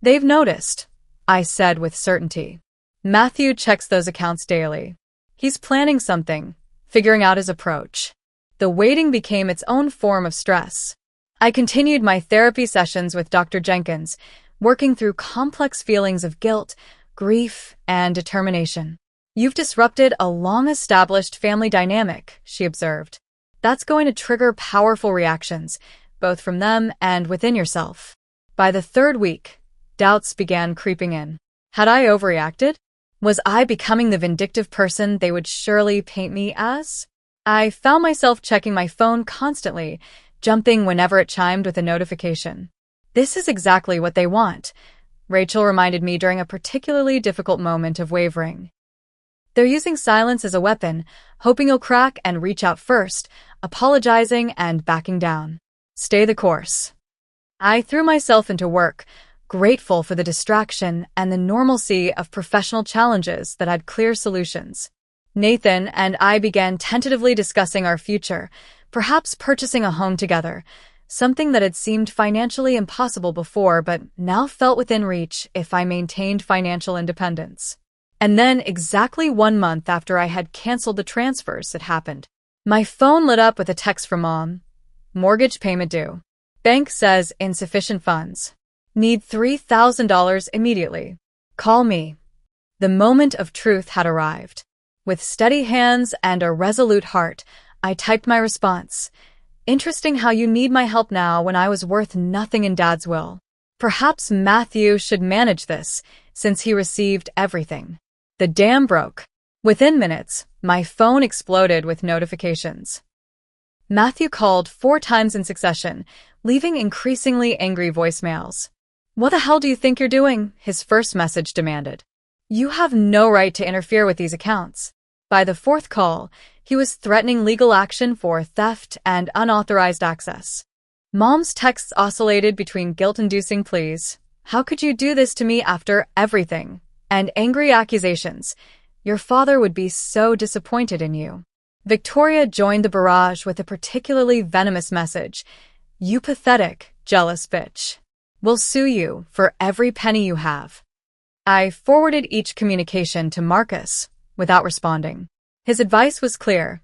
Speaker 1: They've noticed, I said with certainty. Matthew checks those accounts daily. He's planning something, figuring out his approach. The waiting became its own form of stress. I continued my therapy sessions with Dr. Jenkins, working through complex feelings of guilt, grief, and determination. You've disrupted a long-established family dynamic, she observed. That's going to trigger powerful reactions, both from them and within yourself. By the third week, doubts began creeping in. Had I overreacted? Was I becoming the vindictive person they would surely paint me as? I found myself checking my phone constantly, jumping whenever it chimed with a notification. This is exactly what they want, Rachel reminded me during a particularly difficult moment of wavering. They're using silence as a weapon, hoping you'll crack and reach out first, apologizing and backing down. Stay the course. I threw myself into work, grateful for the distraction and the normalcy of professional challenges that had clear solutions. Nathan and I began tentatively discussing our future, perhaps purchasing a home together, something that had seemed financially impossible before but now felt within reach if I maintained financial independence. And then, exactly 1 month after I had canceled the transfers, it happened. My phone lit up with a text from Mom. Mortgage payment due. Bank says insufficient funds. Need $3,000 immediately. Call me. The moment of truth had arrived. With steady hands and a resolute heart, I typed my response. Interesting how you need my help now when I was worth nothing in Dad's will. Perhaps Matthew should manage this, since he received everything. The dam broke. Within minutes, my phone exploded with notifications. Matthew called 4 times in succession, leaving increasingly angry voicemails. What the hell do you think you're doing? His first message demanded. You have no right to interfere with these accounts. By the 4th call, he was threatening legal action for theft and unauthorized access. Mom's texts oscillated between guilt-inducing pleas, "How could you do this to me after everything?" and angry accusations. Your father would be so disappointed in you. Victoria joined the barrage with a particularly venomous message. You pathetic, jealous bitch. We'll sue you for every penny you have. I forwarded each communication to Marcus without responding. His advice was clear.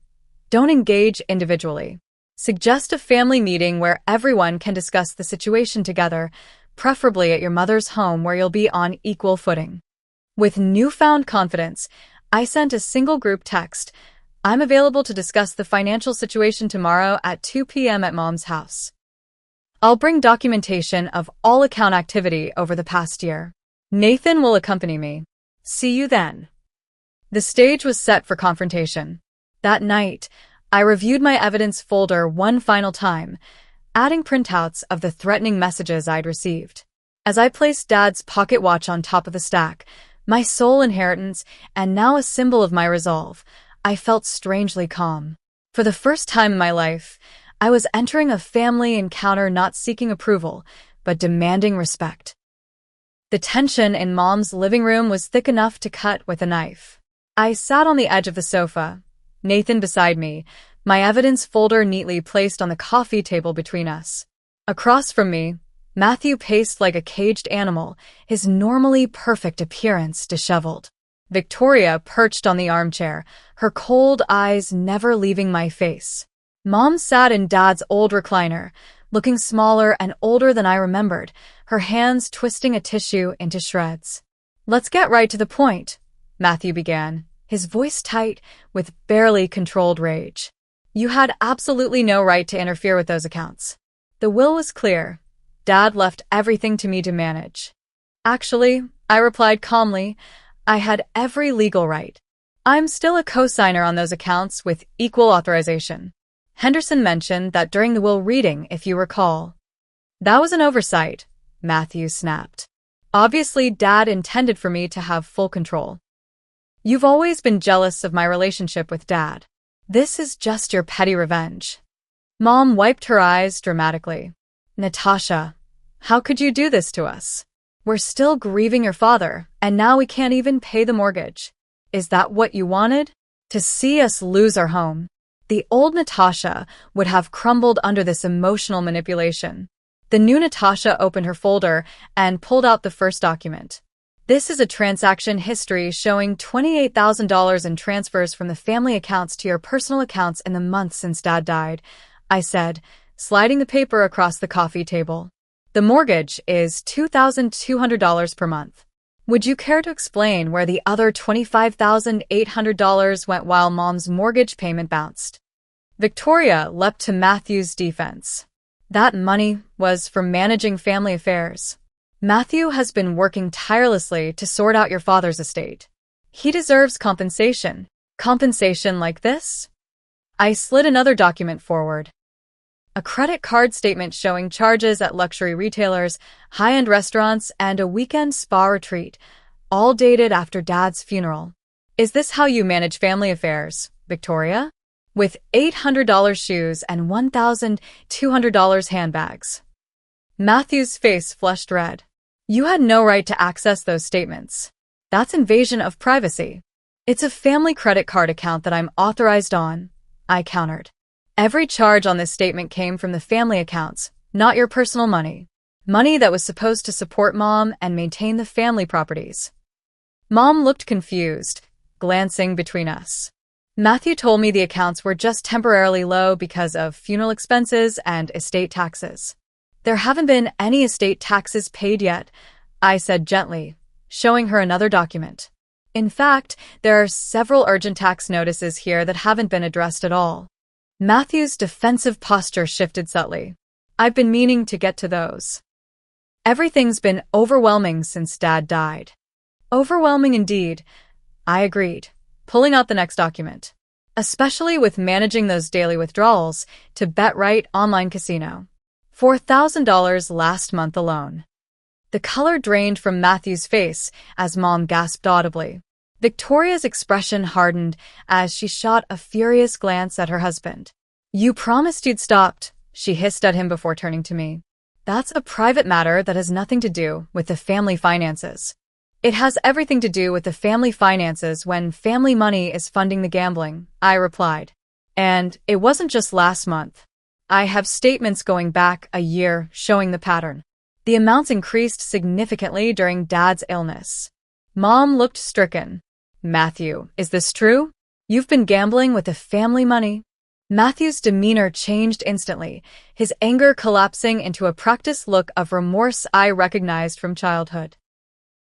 Speaker 1: Don't engage individually. Suggest a family meeting where everyone can discuss the situation together, preferably at your mother's home where you'll be on equal footing. With newfound confidence, I sent a single group text. I'm available to discuss the financial situation tomorrow at 2 p.m. at Mom's house. I'll bring documentation of all account activity over the past year. Nathan will accompany me. See you then. The stage was set for confrontation. That night, I reviewed my evidence folder one final time, adding printouts of the threatening messages I'd received. As I placed Dad's pocket watch on top of the stack, my sole inheritance and now a symbol of my resolve, I felt strangely calm. For the first time in my life, I was entering a family encounter not seeking approval, but demanding respect. The tension in Mom's living room was thick enough to cut with a knife. I sat on the edge of the sofa, Nathan beside me, my evidence folder neatly placed on the coffee table between us. Across from me, Matthew paced like a caged animal, his normally perfect appearance disheveled. Victoria perched on the armchair, her cold eyes never leaving my face. Mom sat in Dad's old recliner, looking smaller and older than I remembered, her hands twisting a tissue into shreds. Let's get right to the point, Matthew began, his voice tight with barely controlled rage. You had absolutely no right to interfere with those accounts. The will was clear. Dad left everything to me to manage. Actually, I replied calmly, I had every legal right. I'm still a co-signer on those accounts with equal authorization. Henderson mentioned that during the will reading, if you recall. That was an oversight, Matthew snapped. Obviously, Dad intended for me to have full control. You've always been jealous of my relationship with Dad. This is just your petty revenge. Mom wiped her eyes dramatically. Natasha, how could you do this to us? We're still grieving your father, and now we can't even pay the mortgage. Is that what you wanted? To see us lose our home? The old Natasha would have crumbled under this emotional manipulation. The new Natasha opened her folder and pulled out the first document. This is a transaction history showing $28,000 in transfers from the family accounts to your personal accounts in the months since Dad died, I said, sliding the paper across the coffee table. The mortgage is $2,200 per month. Would you care to explain where the other $25,800 went while Mom's mortgage payment bounced? Victoria leapt to Matthew's defense. That money was for managing family affairs. Matthew has been working tirelessly to sort out your father's estate. He deserves compensation. Compensation like this? I slid another document forward. A credit card statement showing charges at luxury retailers, high-end restaurants, and a weekend spa retreat, all dated after Dad's funeral. Is this how you manage family affairs, Victoria? With $800 shoes and $1,200 handbags. Matthew's face flushed red. You had no right to access those statements. That's invasion of privacy. It's a family credit card account that I'm authorized on, I countered. Every charge on this statement came from the family accounts, not your personal money. Money that was supposed to support Mom and maintain the family properties. Mom looked confused, glancing between us. Matthew told me the accounts were just temporarily low because of funeral expenses and estate taxes. There haven't been any estate taxes paid yet, I said gently, showing her another document. In fact, there are several urgent tax notices here that haven't been addressed at all. Matthew's defensive posture shifted subtly. I've been meaning to get to those. Everything's been overwhelming since Dad died. Overwhelming indeed, I agreed, pulling out the next document. Especially with managing those daily withdrawals to BetRight online casino. $4,000 last month alone. The color drained from Matthew's face as Mom gasped audibly. Victoria's expression hardened as she shot a furious glance at her husband. You promised you'd stopped, she hissed at him before turning to me. That's a private matter that has nothing to do with the family finances. It has everything to do with the family finances when family money is funding the gambling, I replied. And it wasn't just last month. I have statements going back a year showing the pattern. The amounts increased significantly during Dad's illness. Mom looked stricken. Matthew, is this true? You've been gambling with the family money? Matthew's demeanor changed instantly, his anger collapsing into a practiced look of remorse I recognized from childhood.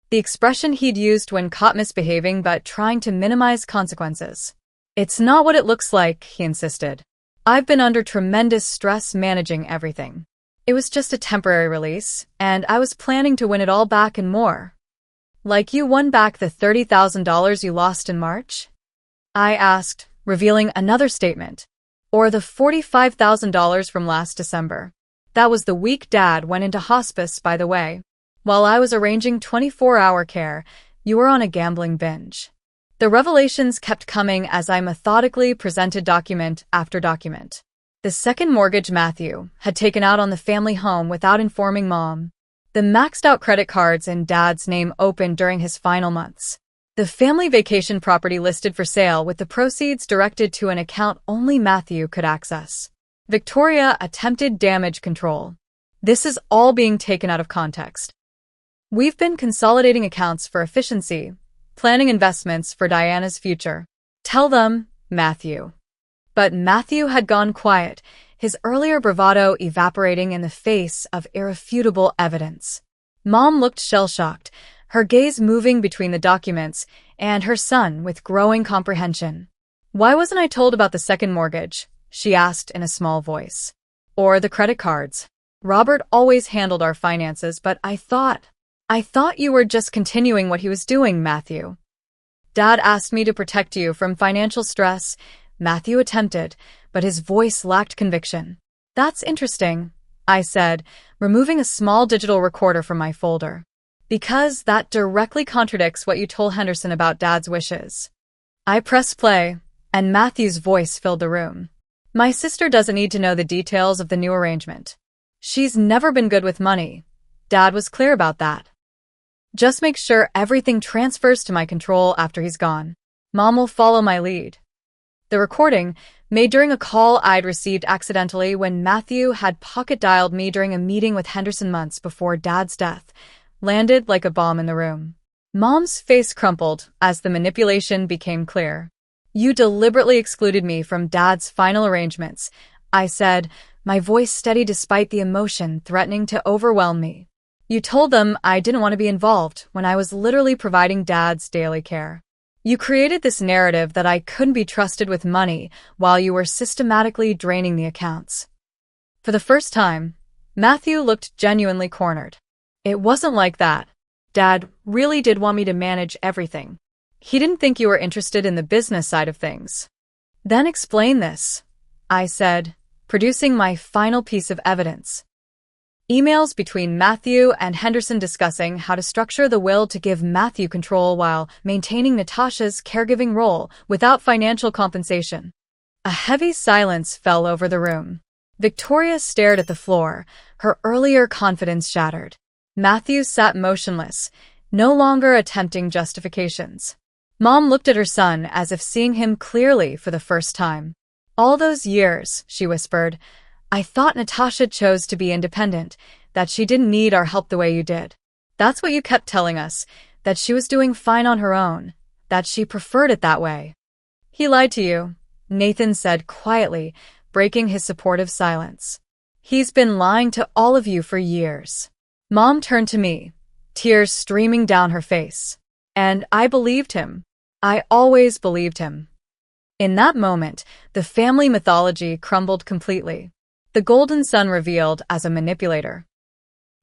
Speaker 1: The expression he'd used when caught misbehaving but trying to minimize consequences. It's not what it looks like, he insisted. I've been under tremendous stress managing everything. It was just a temporary release, and I was planning to win it all back and more. Like you won back the $30,000 you lost in March? I asked, revealing another statement. Or the $45,000 from last December. That was the week Dad went into hospice, by the way. While I was arranging 24-hour care, you were on a gambling binge. The revelations kept coming as I methodically presented document after document. The second mortgage Matthew had taken out on the family home without informing Mom. The maxed-out credit cards in Dad's name opened during his final months. The family vacation property listed for sale with the proceeds directed to an account only Matthew could access. Victoria attempted damage control. This is all being taken out of context. We've been consolidating accounts for efficiency, planning investments for Diana's future. Tell them, Matthew. But Matthew had gone quiet, his earlier bravado evaporating in the face of irrefutable evidence. Mom looked shell-shocked, her gaze moving between the documents and her son with growing comprehension. Why wasn't I told about the second mortgage? She asked in a small voice. Or the credit cards. Robert always handled our finances, but I thought you were just continuing what he was doing, Matthew. Dad asked me to protect you from financial stress. Matthew attempted, but his voice lacked conviction. That's interesting, I said, removing a small digital recorder from my folder. Because that directly contradicts what you told Henderson about Dad's wishes. I pressed play, and Matthew's voice filled the room. My sister doesn't need to know the details of the new arrangement. She's never been good with money. Dad was clear about that. Just make sure everything transfers to my control after he's gone. Mom will follow my lead. The recording, made during a call I'd received accidentally when Matthew had pocket-dialed me during a meeting with Henderson months before Dad's death, landed like a bomb in the room. Mom's face crumpled as the manipulation became clear. You deliberately excluded me from Dad's final arrangements, I said, my voice steady despite the emotion threatening to overwhelm me. You told them I didn't want to be involved when I was literally providing Dad's daily care. You created this narrative that I couldn't be trusted with money while you were systematically draining the accounts. For the first time, Matthew looked genuinely cornered. It wasn't like that. Dad really did want me to manage everything. He didn't think you were interested in the business side of things. Then explain this, I said, producing my final piece of evidence. Emails between Matthew and Henderson discussing how to structure the will to give Matthew control while maintaining Natasha's caregiving role without financial compensation. A heavy silence fell over the room. Victoria stared at the floor, her earlier confidence shattered. Matthew sat motionless, no longer attempting justifications. Mom looked at her son as if seeing him clearly for the first time. All those years, she whispered, I thought Natasha chose to be independent, that she didn't need our help the way you did. That's what you kept telling us, that she was doing fine on her own, that she preferred it that way. He lied to you, Nathan said quietly, breaking his supportive silence. He's been lying to all of you for years. Mom turned to me, tears streaming down her face. And I believed him. I always believed him. In that moment, the family mythology crumbled completely. The golden son revealed as a manipulator.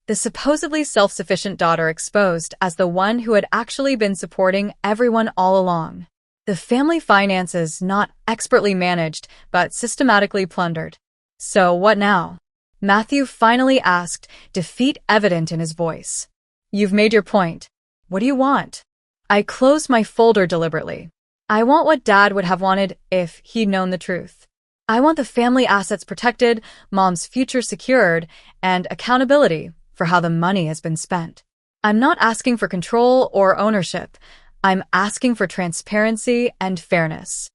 Speaker 1: The supposedly self-sufficient daughter exposed as the one who had actually been supporting everyone all along. The family finances not expertly managed, but systematically plundered. So what now? Matthew finally asked, defeat evident in his voice. You've made your point. What do you want? I closed my folder deliberately. I want what Dad would have wanted if he'd known the truth. I want the family assets protected, Mom's future secured, and accountability for how the money has been spent. I'm not asking for control or ownership. I'm asking for transparency and fairness.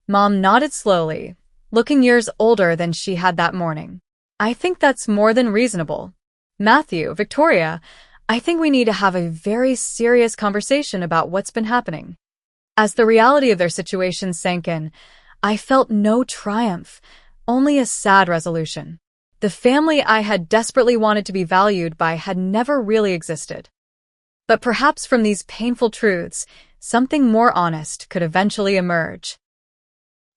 Speaker 1: Mom nodded slowly, looking years older than she had that morning. I think that's more than reasonable. Matthew, Victoria, I think we need to have a very serious conversation about what's been happening. As the reality of their situation sank in, I felt no triumph, only a sad resolution. The family I had desperately wanted to be valued by had never really existed. But perhaps from these painful truths, something more honest could eventually emerge.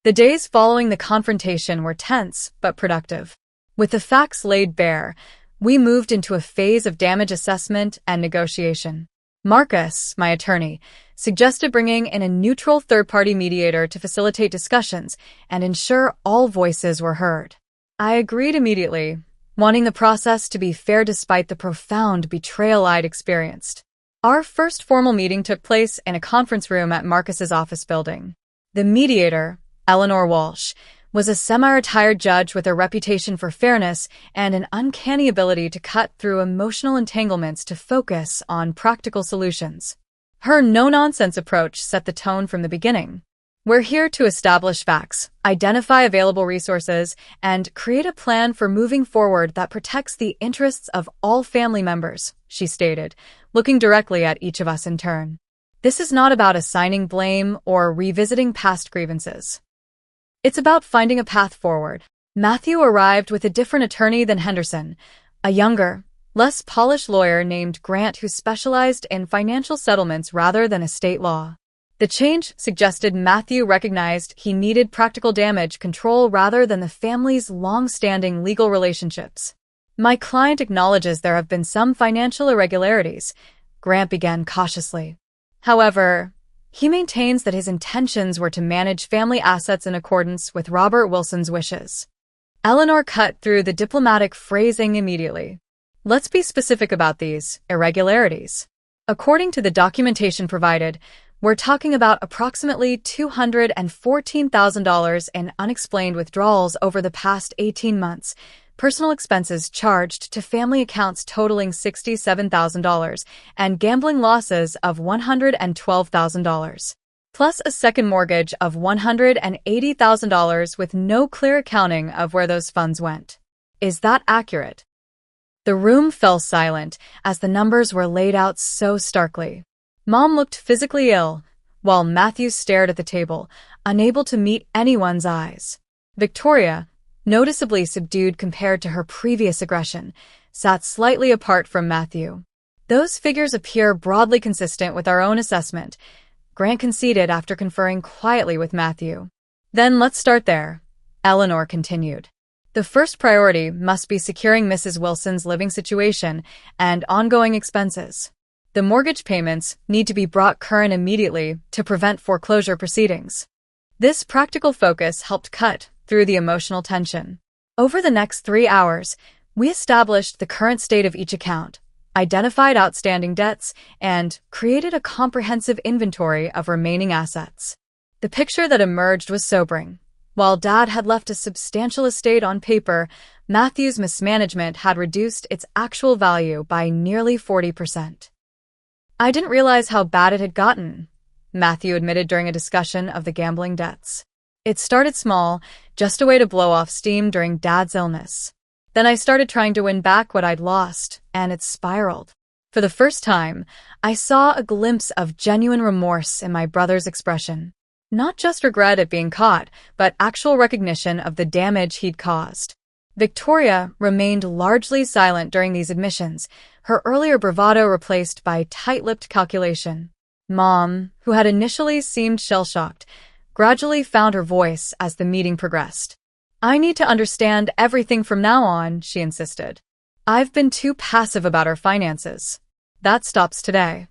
Speaker 1: The days following the confrontation were tense but productive. With the facts laid bare, we moved into a phase of damage assessment and negotiation. Marcus, my attorney, suggested bringing in a neutral third-party mediator to facilitate discussions and ensure all voices were heard. I agreed immediately, wanting the process to be fair despite the profound betrayal I'd experienced. Our first formal meeting took place in a conference room at Marcus's office building. The mediator, Eleanor Walsh, was a semi-retired judge with a reputation for fairness and an uncanny ability to cut through emotional entanglements to focus on practical solutions. Her no-nonsense approach set the tone from the beginning. We're here to establish facts, identify available resources, and create a plan for moving forward that protects the interests of all family members, she stated, looking directly at each of us in turn. This is not about assigning blame or revisiting past grievances. It's about finding a path forward. Matthew arrived with a different attorney than Henderson, a younger, less polished lawyer named Grant who specialized in financial settlements rather than estate law. The change suggested Matthew recognized he needed practical damage control rather than the family's long-standing legal relationships. My client acknowledges there have been some financial irregularities, Grant began cautiously. However, he maintains that his intentions were to manage family assets in accordance with Robert Wilson's wishes. Eleanor cut through the diplomatic phrasing immediately. Let's be specific about these irregularities. According to the documentation provided, We're talking about approximately $214,000 in unexplained withdrawals over the past 18 months, personal expenses charged to family accounts totaling $67,000, and gambling losses of $112,000. Plus a second mortgage of $180,000 with no clear accounting of where those funds went. Is that accurate? The room fell silent as the numbers were laid out so starkly. Mom looked physically ill, while Matthew stared at the table, unable to meet anyone's eyes. Victoria, noticeably subdued compared to her previous aggression, sat slightly apart from Matthew. Those figures appear broadly consistent with our own assessment, Grant conceded after conferring quietly with Matthew. Then let's start there, Eleanor continued. The first priority must be securing Mrs. Wilson's living situation and ongoing expenses. The mortgage payments need to be brought current immediately to prevent foreclosure proceedings. This practical focus helped cut through the emotional tension. Over the next 3 hours, we established the current state of each account, identified outstanding debts, and created a comprehensive inventory of remaining assets. The picture that emerged was sobering. While Dad had left a substantial estate on paper, Matthew's mismanagement had reduced its actual value by nearly 40%. I didn't realize how bad it had gotten, Matthew admitted during a discussion of the gambling debts. It started small, just a way to blow off steam during Dad's illness. Then I started trying to win back what I'd lost, and it spiraled. For the first time, I saw a glimpse of genuine remorse in my brother's expression. Not just regret at being caught, but actual recognition of the damage he'd caused. Victoria remained largely silent during these admissions, her earlier bravado replaced by tight-lipped calculation. Mom, who had initially seemed shell-shocked, gradually found her voice as the meeting progressed. I need to understand everything from now on, she insisted. I've been too passive about our finances. That stops today.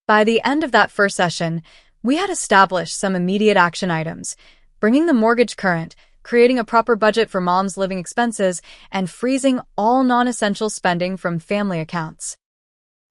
Speaker 1: By the end of that first session, we had established some immediate action items, bringing the mortgage current, creating a proper budget for Mom's living expenses, and freezing all non-essential spending from family accounts.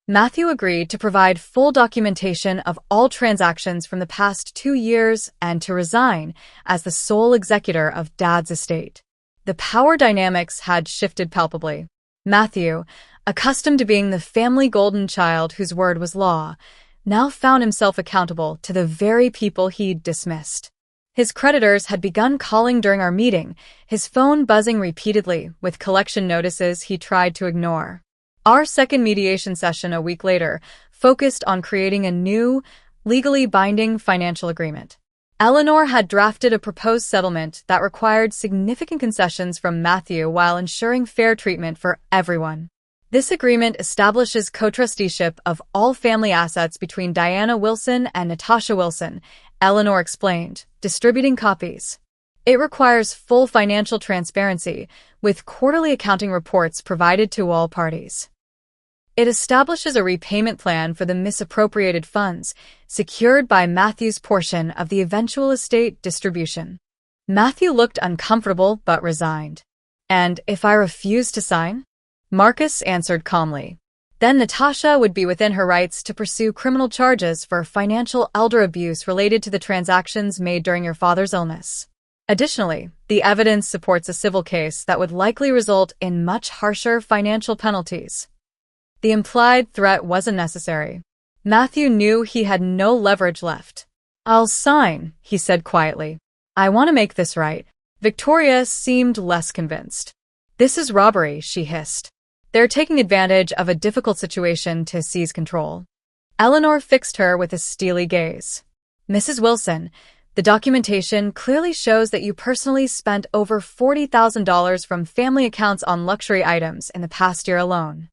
Speaker 1: Matthew agreed to provide full documentation of all transactions from the past 2 years and to resign as the sole executor of Dad's estate. The power dynamics had shifted palpably. Matthew, accustomed to being the family golden child whose word was law, now found himself accountable to the very people he'd dismissed. His creditors had begun calling during our meeting, his phone buzzing repeatedly with collection notices he tried to ignore. Our second mediation session a week later focused on creating a new, legally binding financial agreement. Eleanor had drafted a proposed settlement that required significant concessions from Matthew while ensuring fair treatment for everyone. This agreement establishes co-trusteeship of all family assets between Diana Wilson and Natasha Wilson, Eleanor explained, distributing copies. It requires full financial transparency, with quarterly accounting reports provided to all parties. It establishes a repayment plan for the misappropriated funds, secured by Matthew's portion of the eventual estate distribution. Matthew looked uncomfortable but resigned. And if I refused to sign? Marcus answered calmly. Then Natasha would be within her rights to pursue criminal charges for financial elder abuse related to the transactions made during your father's illness. Additionally, the evidence supports a civil case that would likely result in much harsher financial penalties. The implied threat wasn't necessary. Matthew knew he had no leverage left. I'll sign, he said quietly. I want to make this right. Victoria seemed less convinced. This is robbery, she hissed. They're taking advantage of a difficult situation to seize control. Eleanor fixed her with a steely gaze. Mrs. Wilson, the documentation clearly shows that you personally spent over $40,000 from family accounts on luxury items in the past year alone.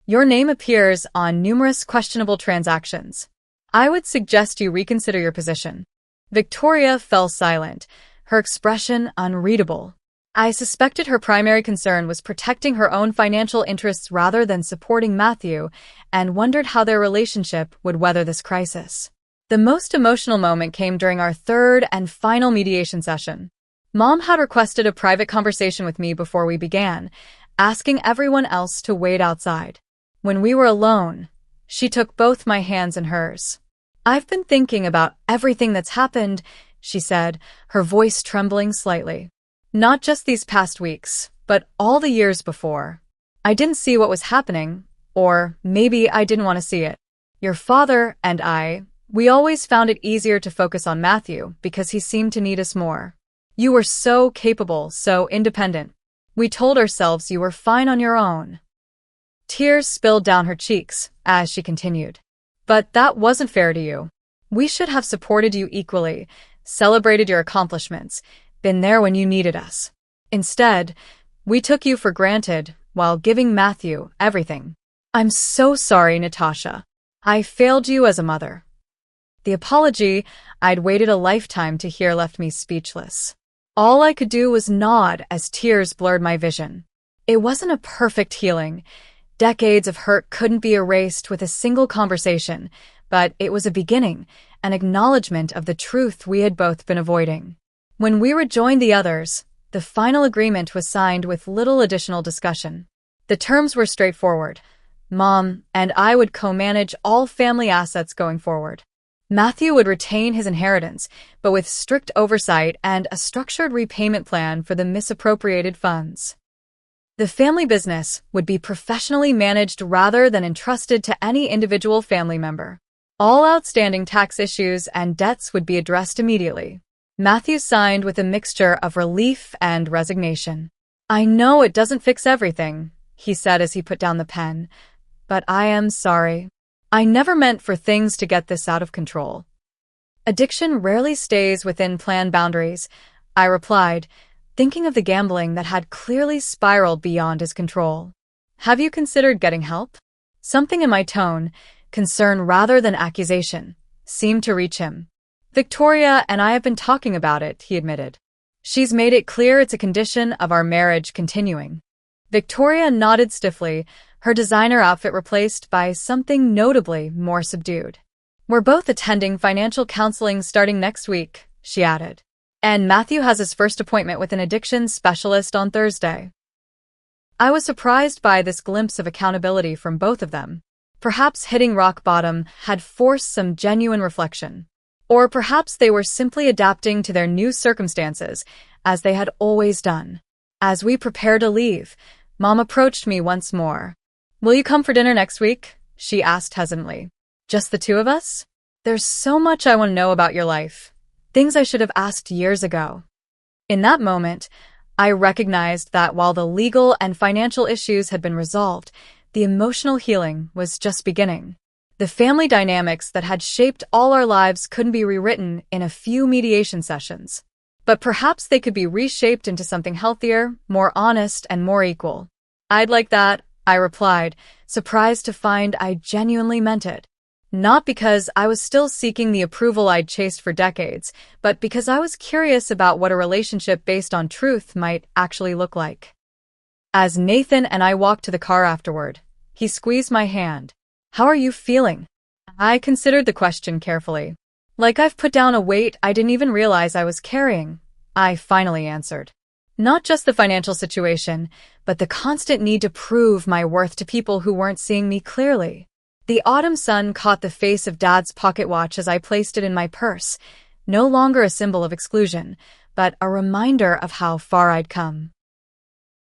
Speaker 1: Your name appears on numerous questionable transactions. I would suggest you reconsider your position. Victoria fell silent, her expression unreadable. I suspected her primary concern was protecting her own financial interests rather than supporting Matthew, and wondered how their relationship would weather this crisis. The most emotional moment came during our third and final mediation session. Mom had requested a private conversation with me before we began, asking everyone else to wait outside. When we were alone, she took both my hands in hers. I've been thinking about everything that's happened, she said, her voice trembling slightly. Not just these past weeks, but all the years before. I didn't see what was happening, or maybe I didn't want to see it. Your father and we always found it easier to focus on Matthew because he seemed to need us more. You were so capable, so independent. We told ourselves you were fine on your own. Tears spilled down her cheeks as she continued. But that wasn't fair to you. We should have supported you equally, celebrated your accomplishments, been there when you needed us. Instead, we took you for granted while giving Matthew everything. I'm so sorry, Natasha. I failed you as a mother. The apology I'd waited a lifetime to hear left me speechless. All I could do was nod as tears blurred my vision. It wasn't a perfect healing. Decades of hurt couldn't be erased with a single conversation, but it was a beginning, an acknowledgement of the truth we had both been avoiding. When we rejoined the others, the final agreement was signed with little additional discussion. The terms were straightforward. Mom and I would co-manage all family assets going forward. Matthew would retain his inheritance, but with strict oversight and a structured repayment plan for the misappropriated funds. The family business would be professionally managed rather than entrusted to any individual family member. All outstanding tax issues and debts would be addressed immediately. Matthew signed with a mixture of relief and resignation. I know it doesn't fix everything, he said as he put down the pen, but I am sorry. I never meant for things to get this out of control. Addiction rarely stays within planned boundaries, I replied, thinking of the gambling that had clearly spiraled beyond his control. Have you considered getting help? Something in my tone, concern rather than accusation, seemed to reach him. Victoria and I have been talking about it, he admitted. She's made it clear it's a condition of our marriage continuing. Victoria nodded stiffly, her designer outfit replaced by something notably more subdued. We're both attending financial counseling starting next week, she added. And Matthew has his first appointment with an addiction specialist on Thursday. I was surprised by this glimpse of accountability from both of them. Perhaps hitting rock bottom had forced some genuine reflection. Or perhaps they were simply adapting to their new circumstances, as they had always done. As we prepared to leave, Mom approached me once more. Will you come for dinner next week? She asked hesitantly. Just the two of us? There's so much I want to know about your life. Things I should have asked years ago. In that moment, I recognized that while the legal and financial issues had been resolved, the emotional healing was just beginning. The family dynamics that had shaped all our lives couldn't be rewritten in a few mediation sessions. But perhaps they could be reshaped into something healthier, more honest, and more equal. I'd like that, I replied, surprised to find I genuinely meant it. Not because I was still seeking the approval I'd chased for decades, but because I was curious about what a relationship based on truth might actually look like. As Nathan and I walked to the car afterward, he squeezed my hand. How are you feeling? I considered the question carefully. Like I've put down a weight I didn't even realize I was carrying, I finally answered. Not just the financial situation, but the constant need to prove my worth to people who weren't seeing me clearly. The autumn sun caught the face of Dad's pocket watch as I placed it in my purse, no longer a symbol of exclusion, but a reminder of how far I'd come.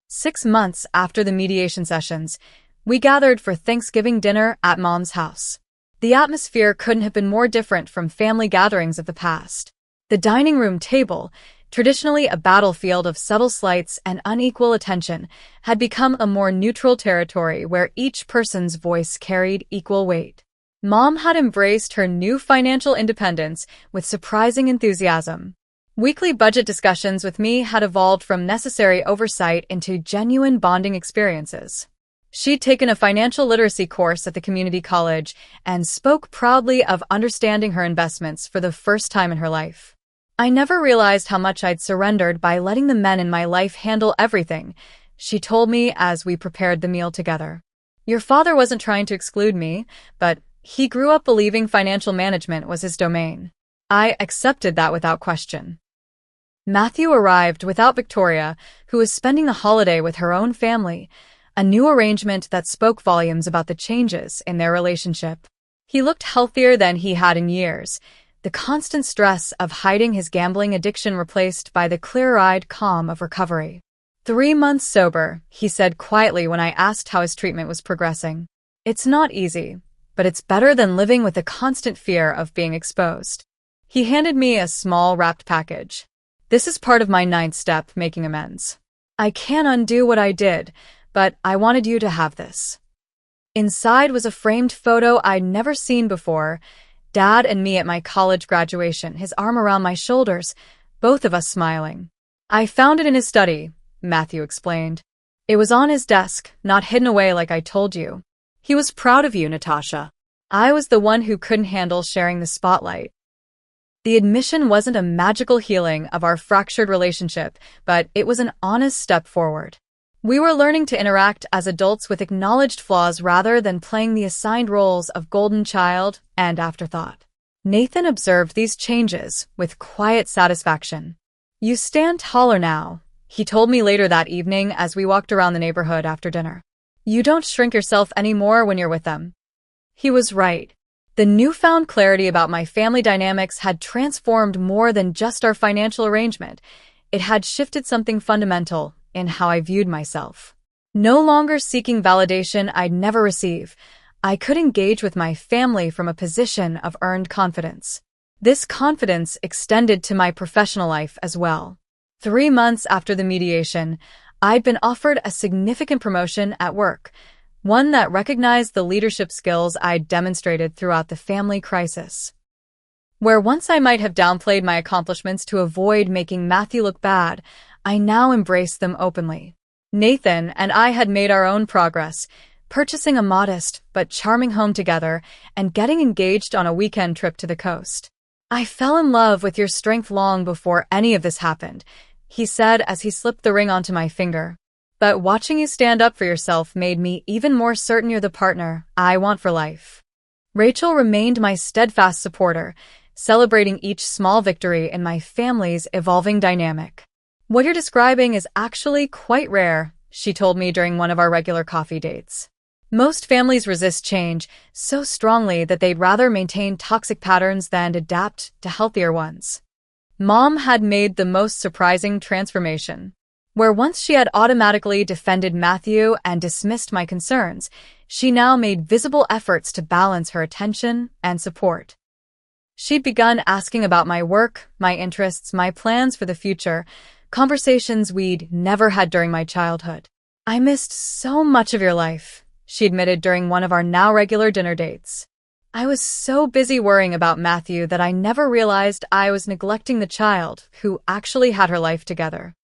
Speaker 1: 6 months after the mediation sessions, we gathered for Thanksgiving dinner at Mom's house. The atmosphere couldn't have been more different from family gatherings of the past. The dining room table, traditionally a battlefield of subtle slights and unequal attention, had become a more neutral territory where each person's voice carried equal weight. Mom had embraced her new financial independence with surprising enthusiasm. Weekly budget discussions with me had evolved from necessary oversight into genuine bonding experiences. She'd taken a financial literacy course at the community college and spoke proudly of understanding her investments for the first time in her life. I never realized how much I'd surrendered by letting the men in my life handle everything, she told me as we prepared the meal together. Your father wasn't trying to exclude me, but he grew up believing financial management was his domain. I accepted that without question. Matthew arrived without Victoria, who was spending the holiday with her own family, a new arrangement that spoke volumes about the changes in their relationship. He looked healthier than he had in years, the constant stress of hiding his gambling addiction replaced by the clear-eyed calm of recovery. 3 months sober, he said quietly when I asked how his treatment was progressing. It's not easy, but it's better than living with a constant fear of being exposed. He handed me a small wrapped package. This is part of my 9th step, making amends. I can't undo what I did, but I wanted you to have this. Inside was a framed photo I'd never seen before, Dad and me at my college graduation, his arm around my shoulders, both of us smiling. I found it in his study, Matthew explained. It was on his desk, not hidden away like I told you.
Speaker 2: He was proud of you, Natasha.
Speaker 1: I was the one who couldn't handle sharing the spotlight. The admission wasn't a magical healing of our fractured relationship, but it was an honest step forward. We were learning to interact as adults with acknowledged flaws rather than playing the assigned roles of golden child and afterthought. Nathan observed these changes with quiet satisfaction. You stand taller now, he told me later that evening as we walked around the neighborhood after dinner. You don't shrink yourself anymore when you're with them. He was right. The newfound clarity about my family dynamics had transformed more than just our financial arrangement. It had shifted something fundamental in how I viewed myself. No longer seeking validation I'd never receive, I could engage with my family from a position of earned confidence. This confidence extended to my professional life as well. 3 months after the mediation, I'd been offered a significant promotion at work, one that recognized the leadership skills I'd demonstrated throughout the family crisis. Where once I might have downplayed my accomplishments to avoid making Matthew look bad, I now embraced them openly. Nathan and I had made our own progress, purchasing a modest but charming home together and getting engaged on a weekend trip to the coast. I fell in love with your strength long before any of this happened, he said as he slipped the ring onto my finger. But watching you stand up for yourself made me even more certain you're the partner I want for life. Rachel remained my steadfast supporter, celebrating each small victory in my family's evolving dynamic. What you're describing is actually quite rare, she told me during one of our regular coffee dates. Most families resist change so strongly that they'd rather maintain toxic patterns than adapt to healthier ones. Mom had made the most surprising transformation. Where once she had automatically defended Matthew and dismissed my concerns, she now made visible efforts to balance her attention and support. She'd begun asking about my work, my interests, my plans for the future, conversations we'd never had during my childhood. I missed so much of your life, she admitted during one of our now regular dinner dates. I was so busy worrying about Matthew that I never realized I was neglecting the child who actually had her life together.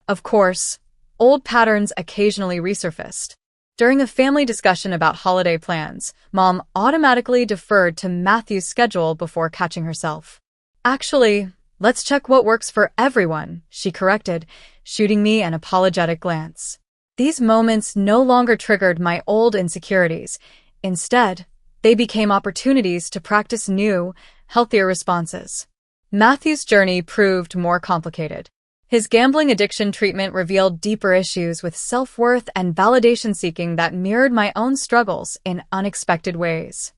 Speaker 1: Of course, old patterns occasionally resurfaced. During a family discussion about holiday plans, Mom automatically deferred to Matthew's schedule before catching herself. Actually, let's check what works for everyone, she corrected, shooting me an apologetic glance. These moments no longer triggered my old insecurities. Instead, they became opportunities to practice new, healthier responses. Matthew's journey proved more complicated. His gambling addiction treatment revealed deeper issues with self-worth and validation seeking that mirrored my own struggles in unexpected ways.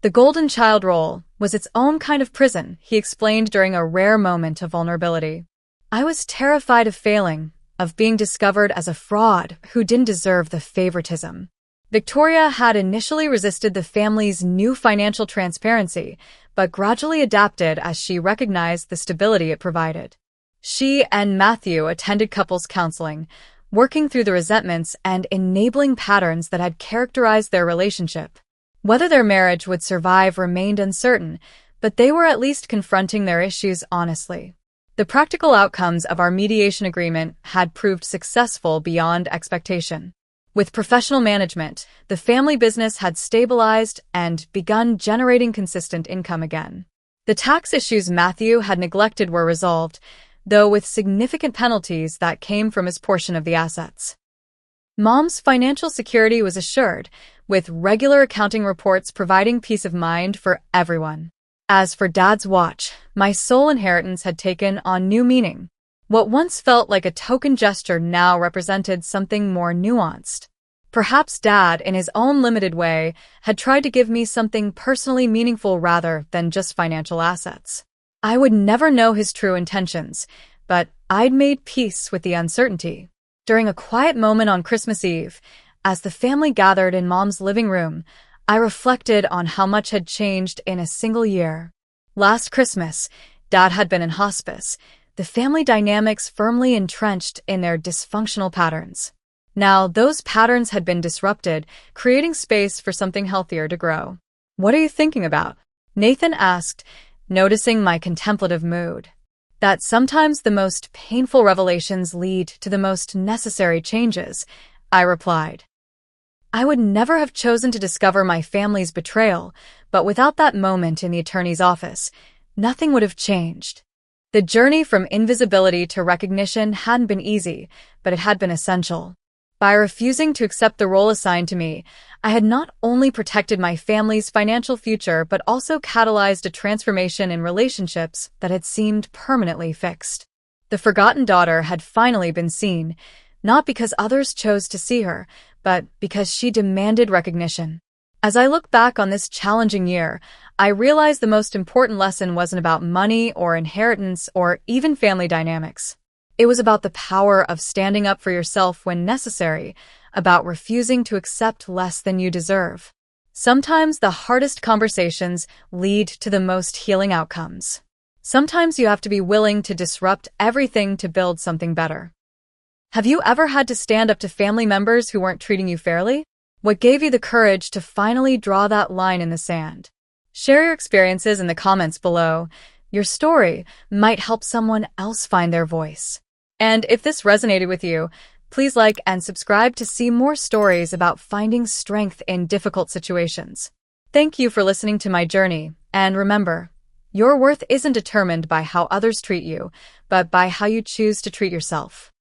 Speaker 1: The golden child role was its own kind of prison, he explained during a rare moment of vulnerability. I was terrified of failing, of being discovered as a fraud who didn't deserve the favoritism. Victoria had initially resisted the family's new financial transparency, but gradually adapted as she recognized the stability it provided. She and Matthew attended couples counseling, working through the resentments and enabling patterns that had characterized their relationship. Whether their marriage would survive remained uncertain, but they were at least confronting their issues honestly. The practical outcomes of our mediation agreement had proved successful beyond expectation. With professional management, the family business had stabilized and begun generating consistent income again. The tax issues Matthew had neglected were resolved, though with significant penalties that came from his portion of the assets. Mom's financial security was assured, with regular accounting reports providing peace of mind for everyone. As for Dad's watch, my sole inheritance had taken on new meaning. What once felt like a token gesture now represented something more nuanced. Perhaps Dad, in his own limited way, had tried to give me something personally meaningful rather than just financial assets. I would never know his true intentions, but I'd made peace with the uncertainty. During a quiet moment on Christmas Eve, as the family gathered in Mom's living room, I reflected on how much had changed in a single year. Last Christmas, Dad had been in hospice, the family dynamics firmly entrenched in their dysfunctional patterns. Now, those patterns had been disrupted, creating space for something healthier to grow. "What are you thinking about?" Nathan asked, noticing my contemplative mood. "That sometimes the most painful revelations lead to the most necessary changes," I replied. I would never have chosen to discover my family's betrayal, but without that moment in the attorney's office, nothing would have changed. The journey from invisibility to recognition hadn't been easy, but it had been essential. By refusing to accept the role assigned to me, I had not only protected my family's financial future but also catalyzed a transformation in relationships that had seemed permanently fixed. The forgotten daughter had finally been seen, not because others chose to see her, but because she demanded recognition. As I look back on this challenging year, I realized the most important lesson wasn't about money or inheritance or even family dynamics. It was about the power of standing up for yourself when necessary, about refusing to accept less than you deserve. Sometimes the hardest conversations lead to the most healing outcomes. Sometimes you have to be willing to disrupt everything to build something better. Have you ever had to stand up to family members who weren't treating you fairly? What gave you the courage to finally draw that line in the sand? Share your experiences in the comments below. Your story might help someone else find their voice. And if this resonated with you, please like and subscribe to see more stories about finding strength in difficult situations. Thank you for listening to my journey, and remember, your worth isn't determined by how others treat you, but by how you choose to treat yourself.